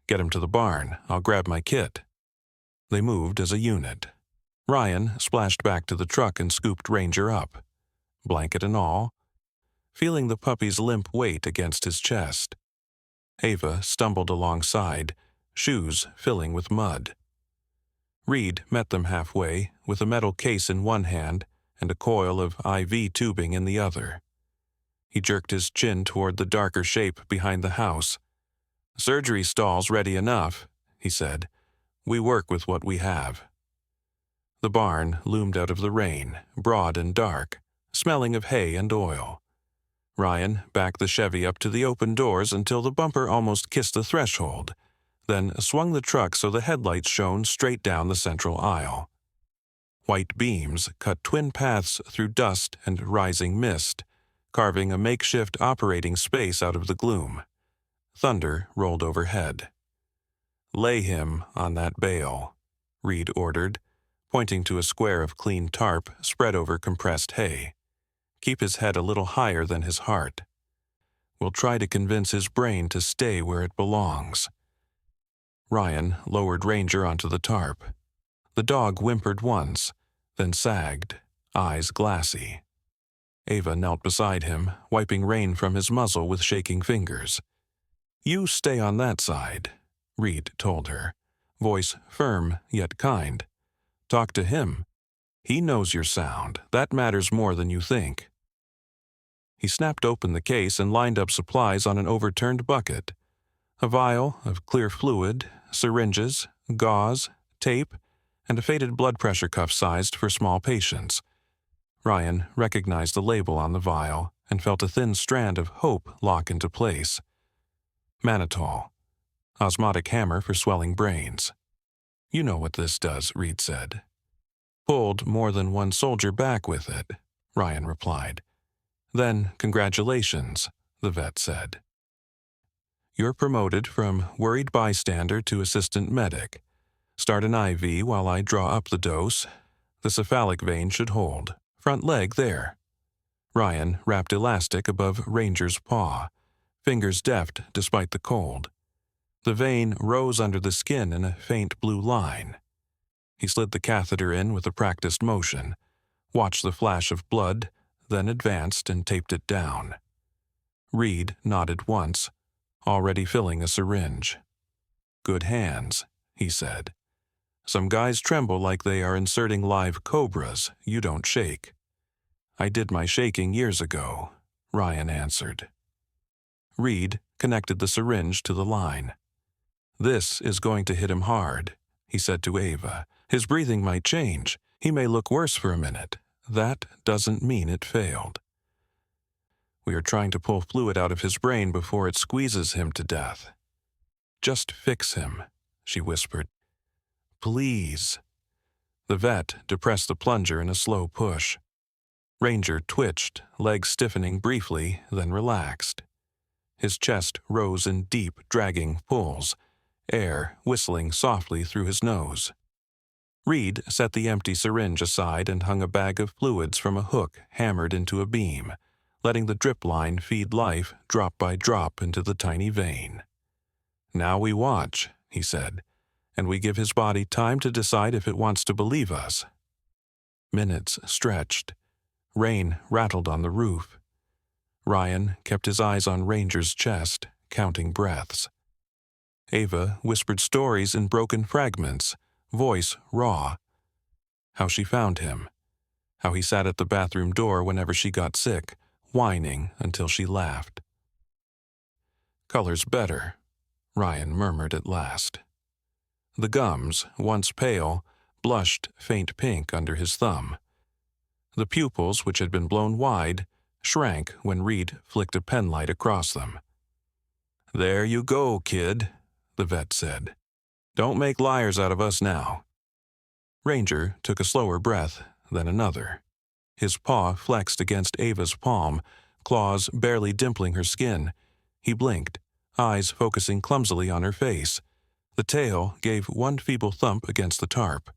"Get him to the barn. I'll grab my kit." They moved as a unit. Ryan splashed back to the truck and scooped Ranger up, blanket and all, feeling the puppy's limp weight against his chest. Ava stumbled alongside, shoes filling with mud. Reed met them halfway, with a metal case in one hand and a coil of IV tubing in the other. He jerked his chin toward the darker shape behind the house. "Surgery stall's ready enough," he said. "We work with what we have." The barn loomed out of the rain, broad and dark, smelling of hay and oil. Ryan backed the Chevy up to the open doors until the bumper almost kissed the threshold, then swung the truck so the headlights shone straight down the central aisle. White beams cut twin paths through dust and rising mist, carving a makeshift operating space out of the gloom. Thunder rolled overhead. "Lay him on that bale," Reed ordered, pointing to a square of clean tarp spread over compressed hay. "Keep his head a little higher than his heart. We'll try to convince his brain to stay where it belongs." Ryan lowered Ranger onto the tarp. The dog whimpered once, then sagged, eyes glassy. Ava knelt beside him, wiping rain from his muzzle with shaking fingers. "You stay on that side," Reed told her, voice firm yet kind. "Talk to him. He knows your sound. That matters more than you think." He snapped open the case and lined up supplies on an overturned bucket. A vial of clear fluid, syringes, gauze, tape, and a faded blood pressure cuff sized for small patients. Ryan recognized the label on the vial and felt a thin strand of hope lock into place. Mannitol, osmotic hammer for swelling brains. "You know what this does," Reed said. "Pulled more than one soldier back with it," Ryan replied. "Then congratulations," the vet said. "You're promoted from worried bystander to assistant medic. Start an IV while I draw up the dose. The cephalic vein should hold. Front leg there." Ryan wrapped elastic above Ranger's paw, fingers deft despite the cold. The vein rose under the skin in a faint blue line. He slid the catheter in with a practiced motion, watched the flash of blood, then advanced and taped it down. Reed nodded once, already filling a syringe. "Good hands," he said. "Some guys tremble like they are inserting live cobras. You don't shake." "I did my shaking years ago," Ryan answered. Reed connected the syringe to the line. "This is going to hit him hard," he said to Ava. "His breathing might change. He may look worse for a minute. That doesn't mean it failed. We are trying to pull fluid out of his brain before it squeezes him to death." "Just fix him," she whispered. "Please." The vet depressed the plunger in a slow push. Ranger twitched, legs stiffening briefly, then relaxed. His chest rose in deep, dragging pulls, air whistling softly through his nose. Reed set the empty syringe aside and hung a bag of fluids from a hook hammered into a beam, letting the drip line feed life drop by drop into the tiny vein. "Now we watch," he said, "and we give his body time to decide if it wants to believe us." Minutes stretched. Rain rattled on the roof. Ryan kept his eyes on Ranger's chest, counting breaths. Ava whispered stories in broken fragments, voice raw. How she found him. How he sat at the bathroom door whenever she got sick, whining until she laughed. "Color's better," Ryan murmured at last. The gums, once pale, blushed faint pink under his thumb. The pupils, which had been blown wide, shrank when Reed flicked a penlight across them. "There you go, kid," the vet said. "Don't make liars out of us now." Ranger took a slower breath, then another. His paw flexed against Ava's palm, claws barely dimpling her skin. He blinked, eyes focusing clumsily on her face. The tail gave one feeble thump against the tarp.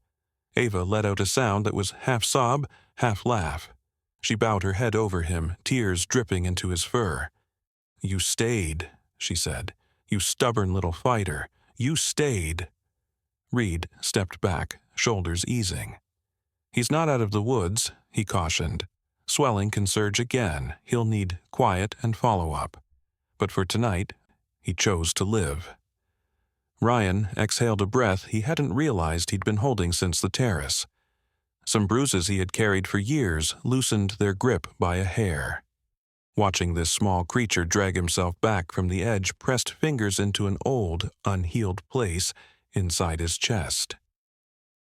Ava let out a sound that was half sob, half laugh. She bowed her head over him, tears dripping into his fur. "You stayed," she said. "You stubborn little fighter. You stayed." Reed stepped back, shoulders easing. "He's not out of the woods," he cautioned. "Swelling can surge again. He'll need quiet and follow-up. But for tonight, he chose to live." Ryan exhaled a breath he hadn't realized he'd been holding since the terrace. Some bruises he had carried for years loosened their grip by a hair. Watching this small creature drag himself back from the edge pressed fingers into an old, unhealed place inside his chest.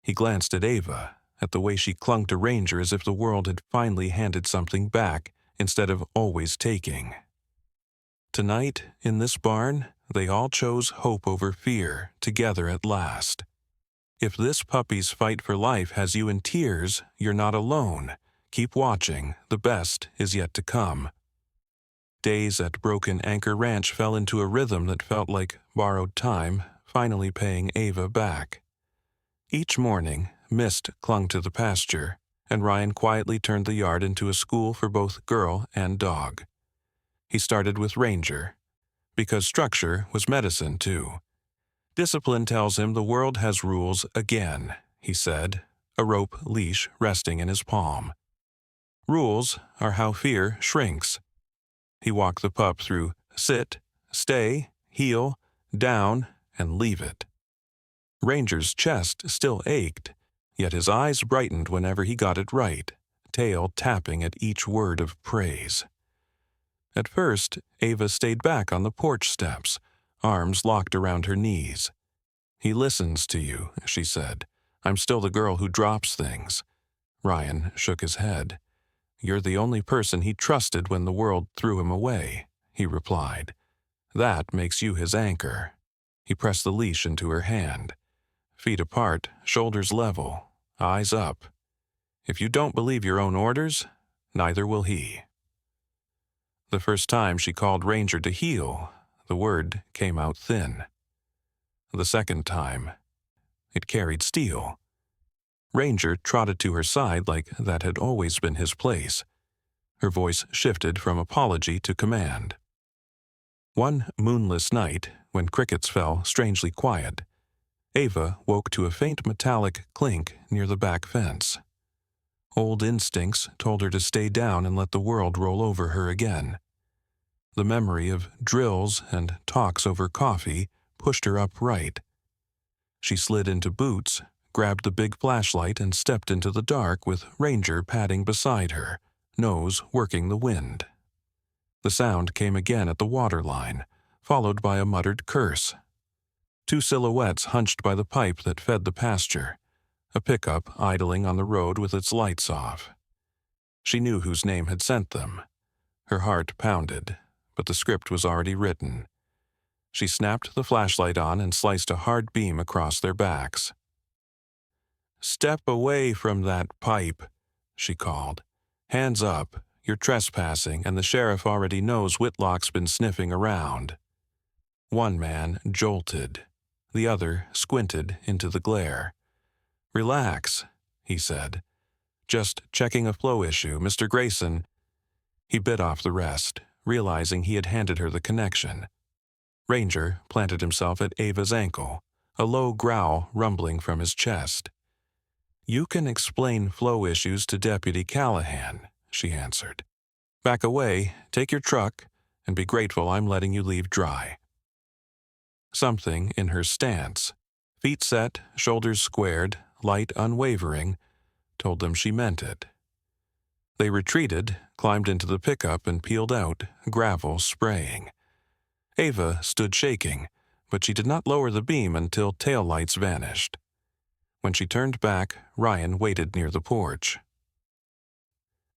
He glanced at Ava, at the way she clung to Ranger as if the world had finally handed something back instead of always taking. Tonight, in this barn, they all chose hope over fear, together at last. If this puppy's fight for life has you in tears, you're not alone. Keep watching. The best is yet to come. Days at Broken Anchor Ranch fell into a rhythm that felt like borrowed time, finally paying Ava back. Each morning, mist clung to the pasture, and Ryan quietly turned the yard into a school for both girl and dog. He started with Ranger, because structure was medicine too. "Discipline tells him the world has rules again," he said, a rope leash resting in his palm. "Rules are how fear shrinks." He walked the pup through sit, stay, heel, down, and leave it. Ranger's chest still ached, yet his eyes brightened whenever he got it right, tail tapping at each word of praise. At first, Ava stayed back on the porch steps, arms locked around her knees. "He listens to you," she said. "I'm still the girl who drops things." Ryan shook his head. "You're the only person he trusted when the world threw him away," he replied. "That makes you his anchor." He pressed the leash into her hand. Feet apart, shoulders level, eyes up. "If you don't believe your own orders, neither will he." The first time she called Ranger to heel, the word came out thin. The second time, it carried steel. Ranger trotted to her side like that had always been his place. Her voice shifted from apology to command. One moonless night, when crickets fell strangely quiet, Ava woke to a faint metallic clink near the back fence. Old instincts told her to stay down and let the world roll over her again. The memory of drills and talks over coffee pushed her upright. She slid into boots, grabbed the big flashlight, and stepped into the dark with Ranger padding beside her, nose working the wind. The sound came again at the waterline, followed by a muttered curse. Two silhouettes hunched by the pipe that fed the pasture, a pickup idling on the road with its lights off. She knew whose name had sent them. Her heart pounded, but the script was already written. She snapped the flashlight on and sliced a hard beam across their backs. "Step away from that pipe," she called. "Hands up. You're trespassing, and the sheriff already knows Whitlock's been sniffing around." One man jolted. The other squinted into the glare. "Relax," he said. "Just checking a flow issue, Mr. Grayson." He bit off the rest, realizing he had handed her the connection. Ranger planted himself at Ava's ankle, a low growl rumbling from his chest. "You can explain flow issues to Deputy Callahan," she answered. "Back away, take your truck, and be grateful I'm letting you leave dry." Something in her stance, feet set, shoulders squared, light unwavering, told them she meant it. They retreated, climbed into the pickup, and peeled out, gravel spraying. Ava stood shaking, but she did not lower the beam until taillights vanished. When she turned back, Ryan waited near the porch.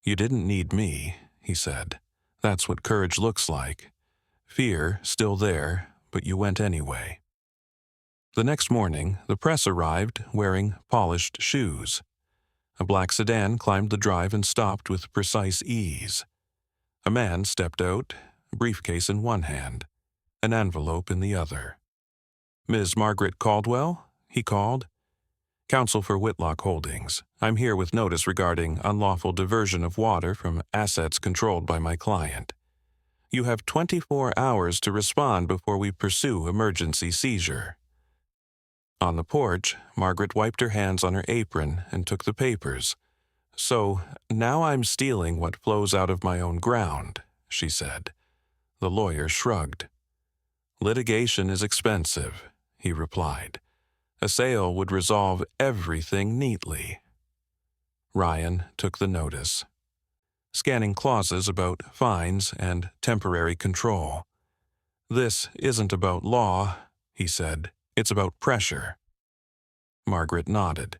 "You didn't need me," he said. "That's what courage looks like. Fear still there, but you went anyway." The next morning, the press arrived wearing polished shoes. A black sedan climbed the drive and stopped with precise ease. A man stepped out, a briefcase in one hand, an envelope in the other. "Ms. Margaret Caldwell?" he called. "Counsel for Whitlock Holdings. I'm here with notice regarding unlawful diversion of water from assets controlled by my client. You have 24 hours to respond before we pursue emergency seizure." On the porch, Margaret wiped her hands on her apron and took the papers. "So, now I'm stealing what flows out of my own ground," she said. The lawyer shrugged. "Litigation is expensive," he replied. "A sale would resolve everything neatly." Ryan took the notice, scanning clauses about fines and temporary control. "This isn't about law," he said. "It's about pressure." Margaret nodded.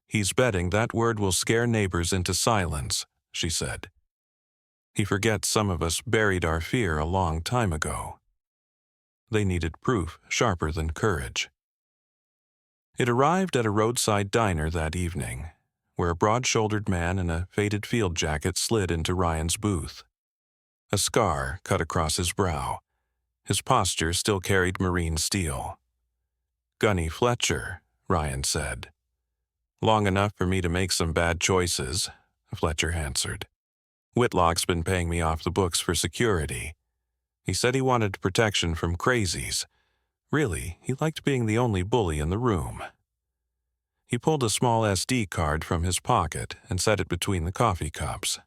"He's betting that word will scare neighbors into silence," she said. "He forgets some of us buried our fear a long time ago." They needed proof sharper than courage. It arrived at a roadside diner that evening, where a broad-shouldered man in a faded field jacket slid into Ryan's booth. A scar cut across his brow. His posture still carried marine steel. "Gunny Fletcher," Ryan said. "Long enough for me to make some bad choices," Fletcher answered. "Whitlock's been paying me off the books for security. He said he wanted protection from crazies. Really, he liked being the only bully in the room." He pulled a small SD card from his pocket and set it between the coffee cups.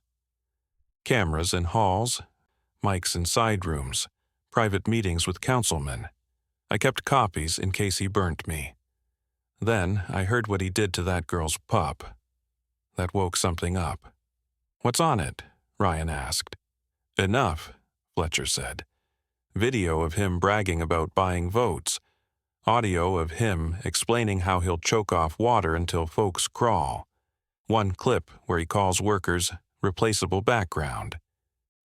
"Cameras in halls, mics in side rooms, private meetings with councilmen. I kept copies in case he burnt me. Then I heard what he did to that girl's pup. That woke something up." "What's on it?" Ryan asked. "Enough," Fletcher said. "Video of him bragging about buying votes. Audio of him explaining how he'll choke off water until folks crawl. One clip where he calls workers replaceable background.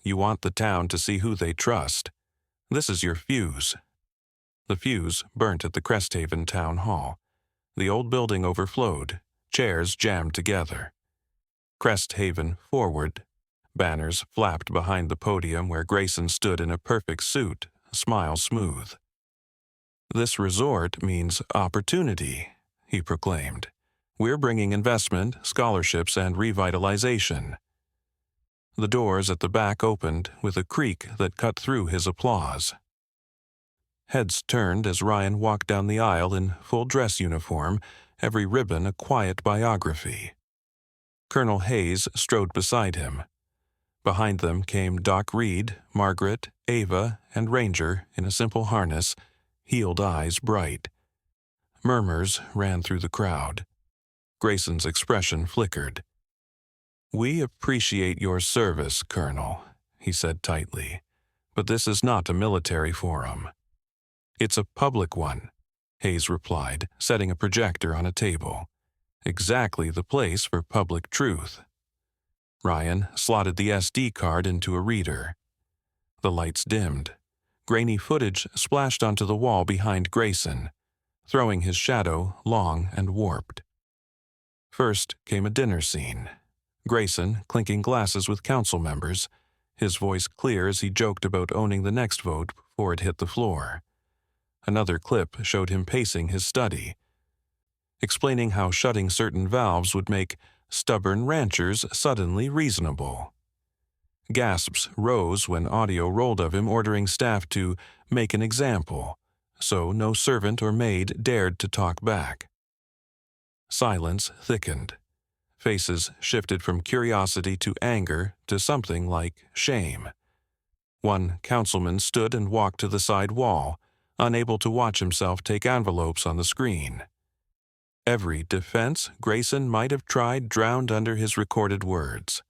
You want the town to see who they trust. This is your fuse." The fuse burnt at the Cresthaven Town Hall. The old building overflowed, chairs jammed together. "Cresthaven Forward." Banners flapped behind the podium where Grayson stood in a perfect suit, a smile smooth. "This resort means opportunity," he proclaimed. "We're bringing investment, scholarships, and revitalization." The doors at the back opened with a creak that cut through his applause. Heads turned as Ryan walked down the aisle in full dress uniform, every ribbon a quiet biography. Colonel Hayes strode beside him. Behind them came Doc Reed, Margaret, Ava, and Ranger in a simple harness, healed eyes bright. Murmurs ran through the crowd. Grayson's expression flickered. "We appreciate your service, Colonel," he said tightly, "but this is not a military forum." "It's a public one," Hayes replied, setting a projector on a table. "Exactly the place for public truth." Ryan slotted the SD card into a reader. The lights dimmed. Grainy footage splashed onto the wall behind Grayson, throwing his shadow long and warped. First came a dinner scene. Grayson clinking glasses with council members, his voice clear as he joked about owning the next vote before it hit the floor. Another clip showed him pacing his study, explaining how shutting certain valves would make stubborn ranchers suddenly reasonable. Gasps rose when audio rolled of him ordering staff to make an example, so no servant or maid dared to talk back. Silence thickened. Faces shifted from curiosity to anger to something like shame. One councilman stood and walked to the side wall, unable to watch himself take envelopes on the screen. Every defense Grayson might have tried drowned under his recorded words.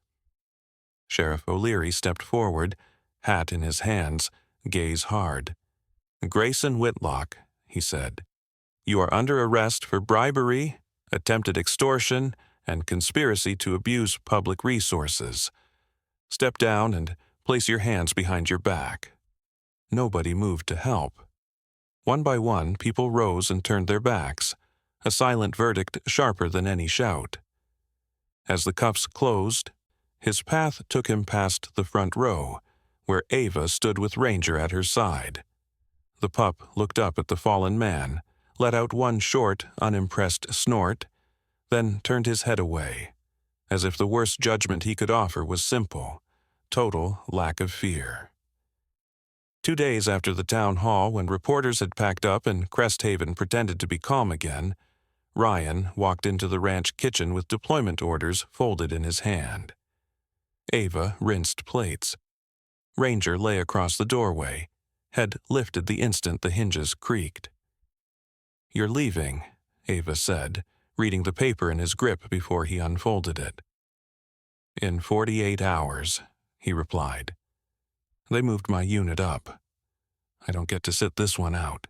Sheriff O'Leary stepped forward, hat in his hands, gaze hard. "Grayson Whitlock," he said, "you are under arrest for bribery, attempted extortion, and conspiracy to abuse public resources. Step down and place your hands behind your back." Nobody moved to help. One by one, people rose and turned their backs, a silent verdict sharper than any shout. As the cuffs closed, his path took him past the front row, where Ava stood with Ranger at her side. The pup looked up at the fallen man, let out one short, unimpressed snort, then turned his head away, as if the worst judgment he could offer was simple: total lack of fear. 2 days after the town hall, when reporters had packed up and Cresthaven pretended to be calm again, Ryan walked into the ranch kitchen with deployment orders folded in his hand. Ava rinsed plates. Ranger lay across the doorway, head lifted the instant the hinges creaked. "You're leaving," Ava said, reading the paper in his grip before he unfolded it. "In 48 hours, he replied. "They moved my unit up. I don't get to sit this one out."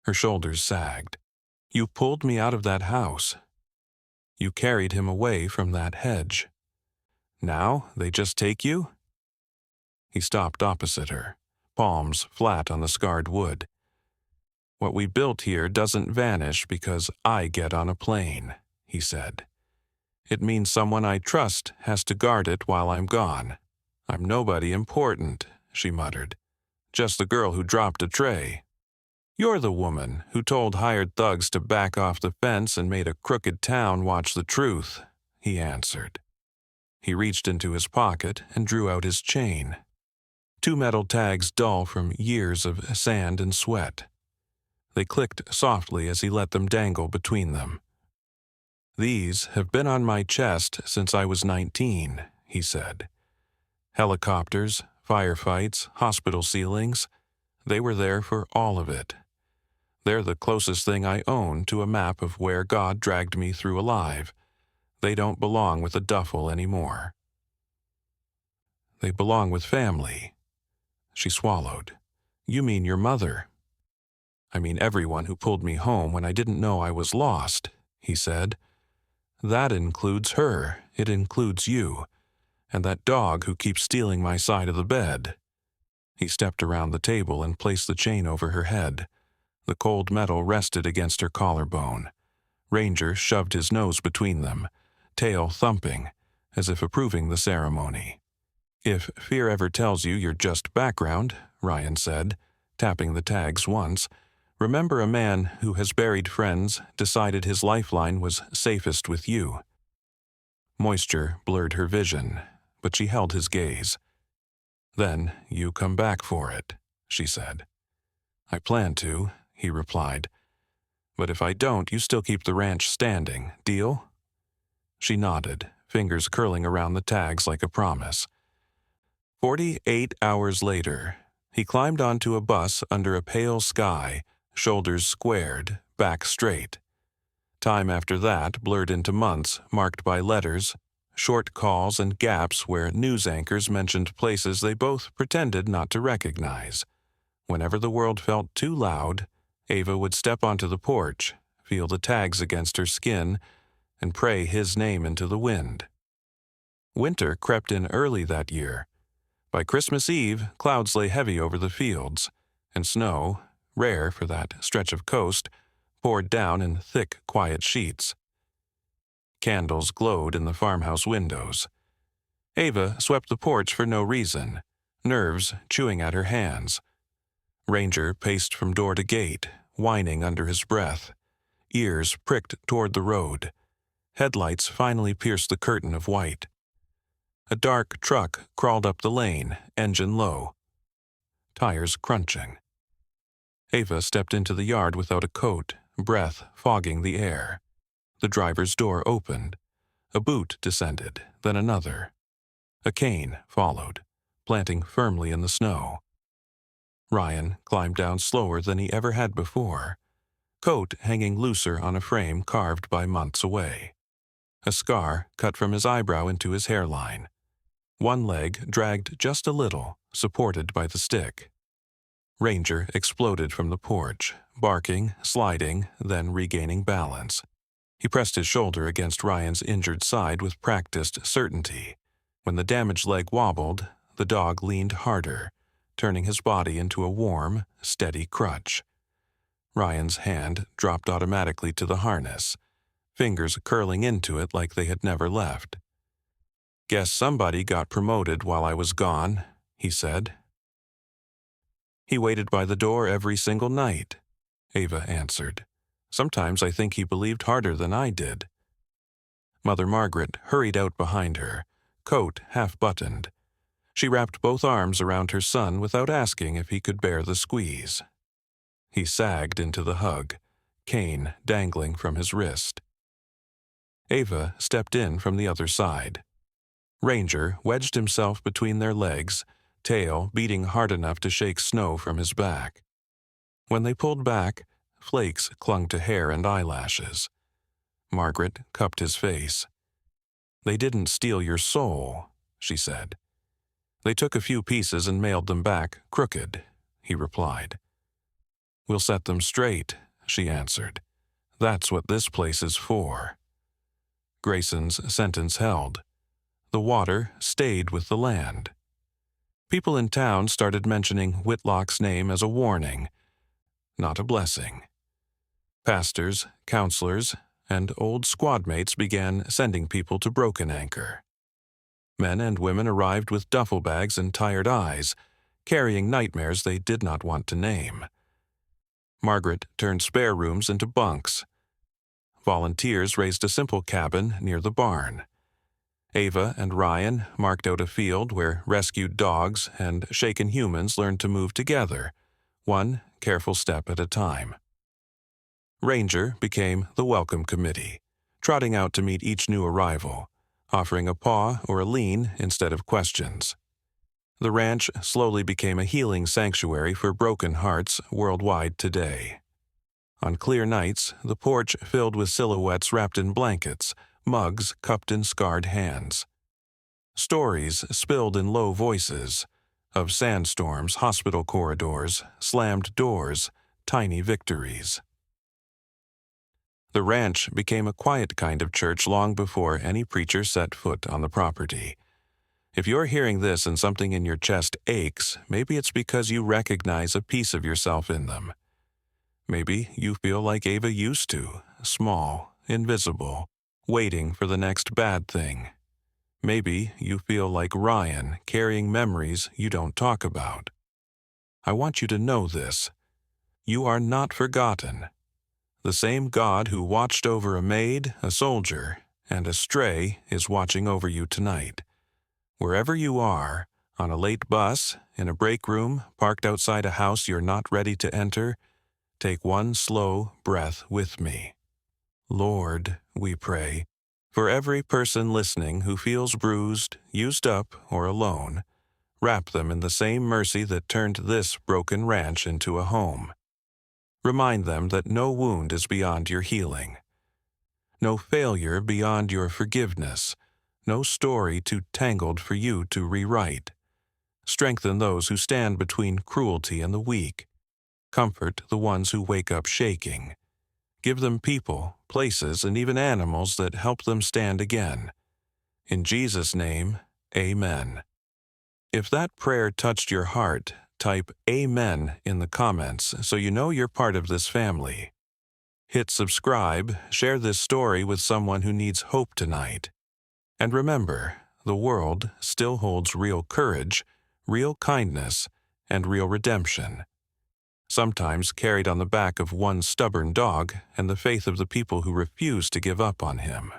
Her shoulders sagged. "You pulled me out of that house. You carried him away from that hedge. Now they just take you?" He stopped opposite her, palms flat on the scarred wood. "What we built here doesn't vanish because I get on a plane," he said. "It means someone I trust has to guard it while I'm gone. I'm nobody important," she muttered. "Just the girl who dropped a tray." "You're the woman who told hired thugs to back off the fence and made a crooked town watch the truth," he answered. He reached into his pocket and drew out his chain. 2 metal tags dull from years of sand and sweat. They clicked softly as he let them dangle between them. "These have been on my chest since I was 19, he said. "Helicopters, firefights, hospital ceilings, they were there for all of it. They're the closest thing I own to a map of where God dragged me through alive. They don't belong with a duffel anymore. They belong with family." She swallowed. "You mean your mother?" "I mean everyone who pulled me home when I didn't know I was lost," he said. "That includes her. It includes you. And that dog who keeps stealing my side of the bed." He stepped around the table and placed the chain over her head. The cold metal rested against her collarbone. Ranger shoved his nose between them, tail thumping, as if approving the ceremony. "If fear ever tells you you're just background," Ryan said, tapping the tags once, "remember a man who has buried friends decided his lifeline was safest with you." Moisture blurred her vision, but she held his gaze. "Then you come back for it," she said. "I plan to," he replied. "But if I don't, you still keep the ranch standing. Deal?" She nodded, fingers curling around the tags like a promise. 48 hours later, he climbed onto a bus under a pale sky, shoulders squared, back straight. Time after that blurred into months marked by letters, short calls, and gaps where news anchors mentioned places they both pretended not to recognize. Whenever the world felt too loud, Ava would step onto the porch, feel the tags against her skin, and pray his name into the wind. Winter crept in early that year. By Christmas Eve, clouds lay heavy over the fields, and snow, rare for that stretch of coast, poured down in thick, quiet sheets. Candles glowed in the farmhouse windows. Ava swept the porch for no reason, nerves chewing at her hands. Ranger paced from door to gate, whining under his breath, ears pricked toward the road. Headlights finally pierced the curtain of white. A dark truck crawled up the lane, engine low, tires crunching. Ava stepped into the yard without a coat, breath fogging the air. The driver's door opened. A boot descended, then another. A cane followed, planting firmly in the snow. Ryan climbed down slower than he ever had before, coat hanging looser on a frame carved by months away. A scar cut from his eyebrow into his hairline. One leg dragged just a little, supported by the stick. Ranger exploded from the porch, barking, sliding, then regaining balance. He pressed his shoulder against Ryan's injured side with practiced certainty. When the damaged leg wobbled, the dog leaned harder, turning his body into a warm, steady crutch. Ryan's hand dropped automatically to the harness, fingers curling into it like they had never left. "Guess somebody got promoted while I was gone," he said. "He waited by the door every single night," Ava answered. "Sometimes I think he believed harder than I did." Mother Margaret hurried out behind her, coat half-buttoned. She wrapped both arms around her son without asking if he could bear the squeeze. He sagged into the hug, cane dangling from his wrist. Ava stepped in from the other side. Ranger wedged himself between their legs, tail beating hard enough to shake snow from his back. When they pulled back, flakes clung to hair and eyelashes. Margaret cupped his face. "They didn't steal your soul," she said. "They took a few pieces and mailed them back crooked," he replied. "We'll set them straight," she answered. "That's what this place is for." Grayson's sentence held. The water stayed with the land. People in town started mentioning Whitlock's name as a warning, not a blessing. Pastors, counselors, and old squadmates began sending people to Broken Anchor. Men and women arrived with duffel bags and tired eyes, carrying nightmares they did not want to name. Margaret turned spare rooms into bunks. Volunteers raised a simple cabin near the barn. Ava and Ryan marked out a field where rescued dogs and shaken humans learned to move together, one careful step at a time. Ranger became the welcome committee, trotting out to meet each new arrival, offering a paw or a lean instead of questions. The ranch slowly became a healing sanctuary for broken hearts worldwide today. On clear nights, the porch filled with silhouettes wrapped in blankets, mugs cupped in scarred hands. Stories spilled in low voices of sandstorms, hospital corridors, slammed doors, tiny victories. The ranch became a quiet kind of church long before any preacher set foot on the property. If you're hearing this and something in your chest aches, maybe it's because you recognize a piece of yourself in them. Maybe you feel like Ava used to, small, invisible, waiting for the next bad thing. Maybe you feel like Ryan, carrying memories you don't talk about. I want you to know this. You are not forgotten. The same God who watched over a maid, a soldier, and a stray is watching over you tonight. Wherever you are, on a late bus, in a break room, parked outside a house you're not ready to enter, take one slow breath with me. Lord, we pray, for every person listening who feels bruised, used up, or alone, wrap them in the same mercy that turned this broken ranch into a home. Remind them that no wound is beyond your healing, no failure beyond your forgiveness, no story too tangled for you to rewrite. Strengthen those who stand between cruelty and the weak. Comfort the ones who wake up shaking. Give them people, places, and even animals that help them stand again. In Jesus' name, amen. If that prayer touched your heart, type Amen in the comments so you know you're part of this family. Hit subscribe, share this story with someone who needs hope tonight. And remember, the world still holds real courage, real kindness, and real redemption. Sometimes carried on the back of one stubborn dog and the faith of the people who refuse to give up on him.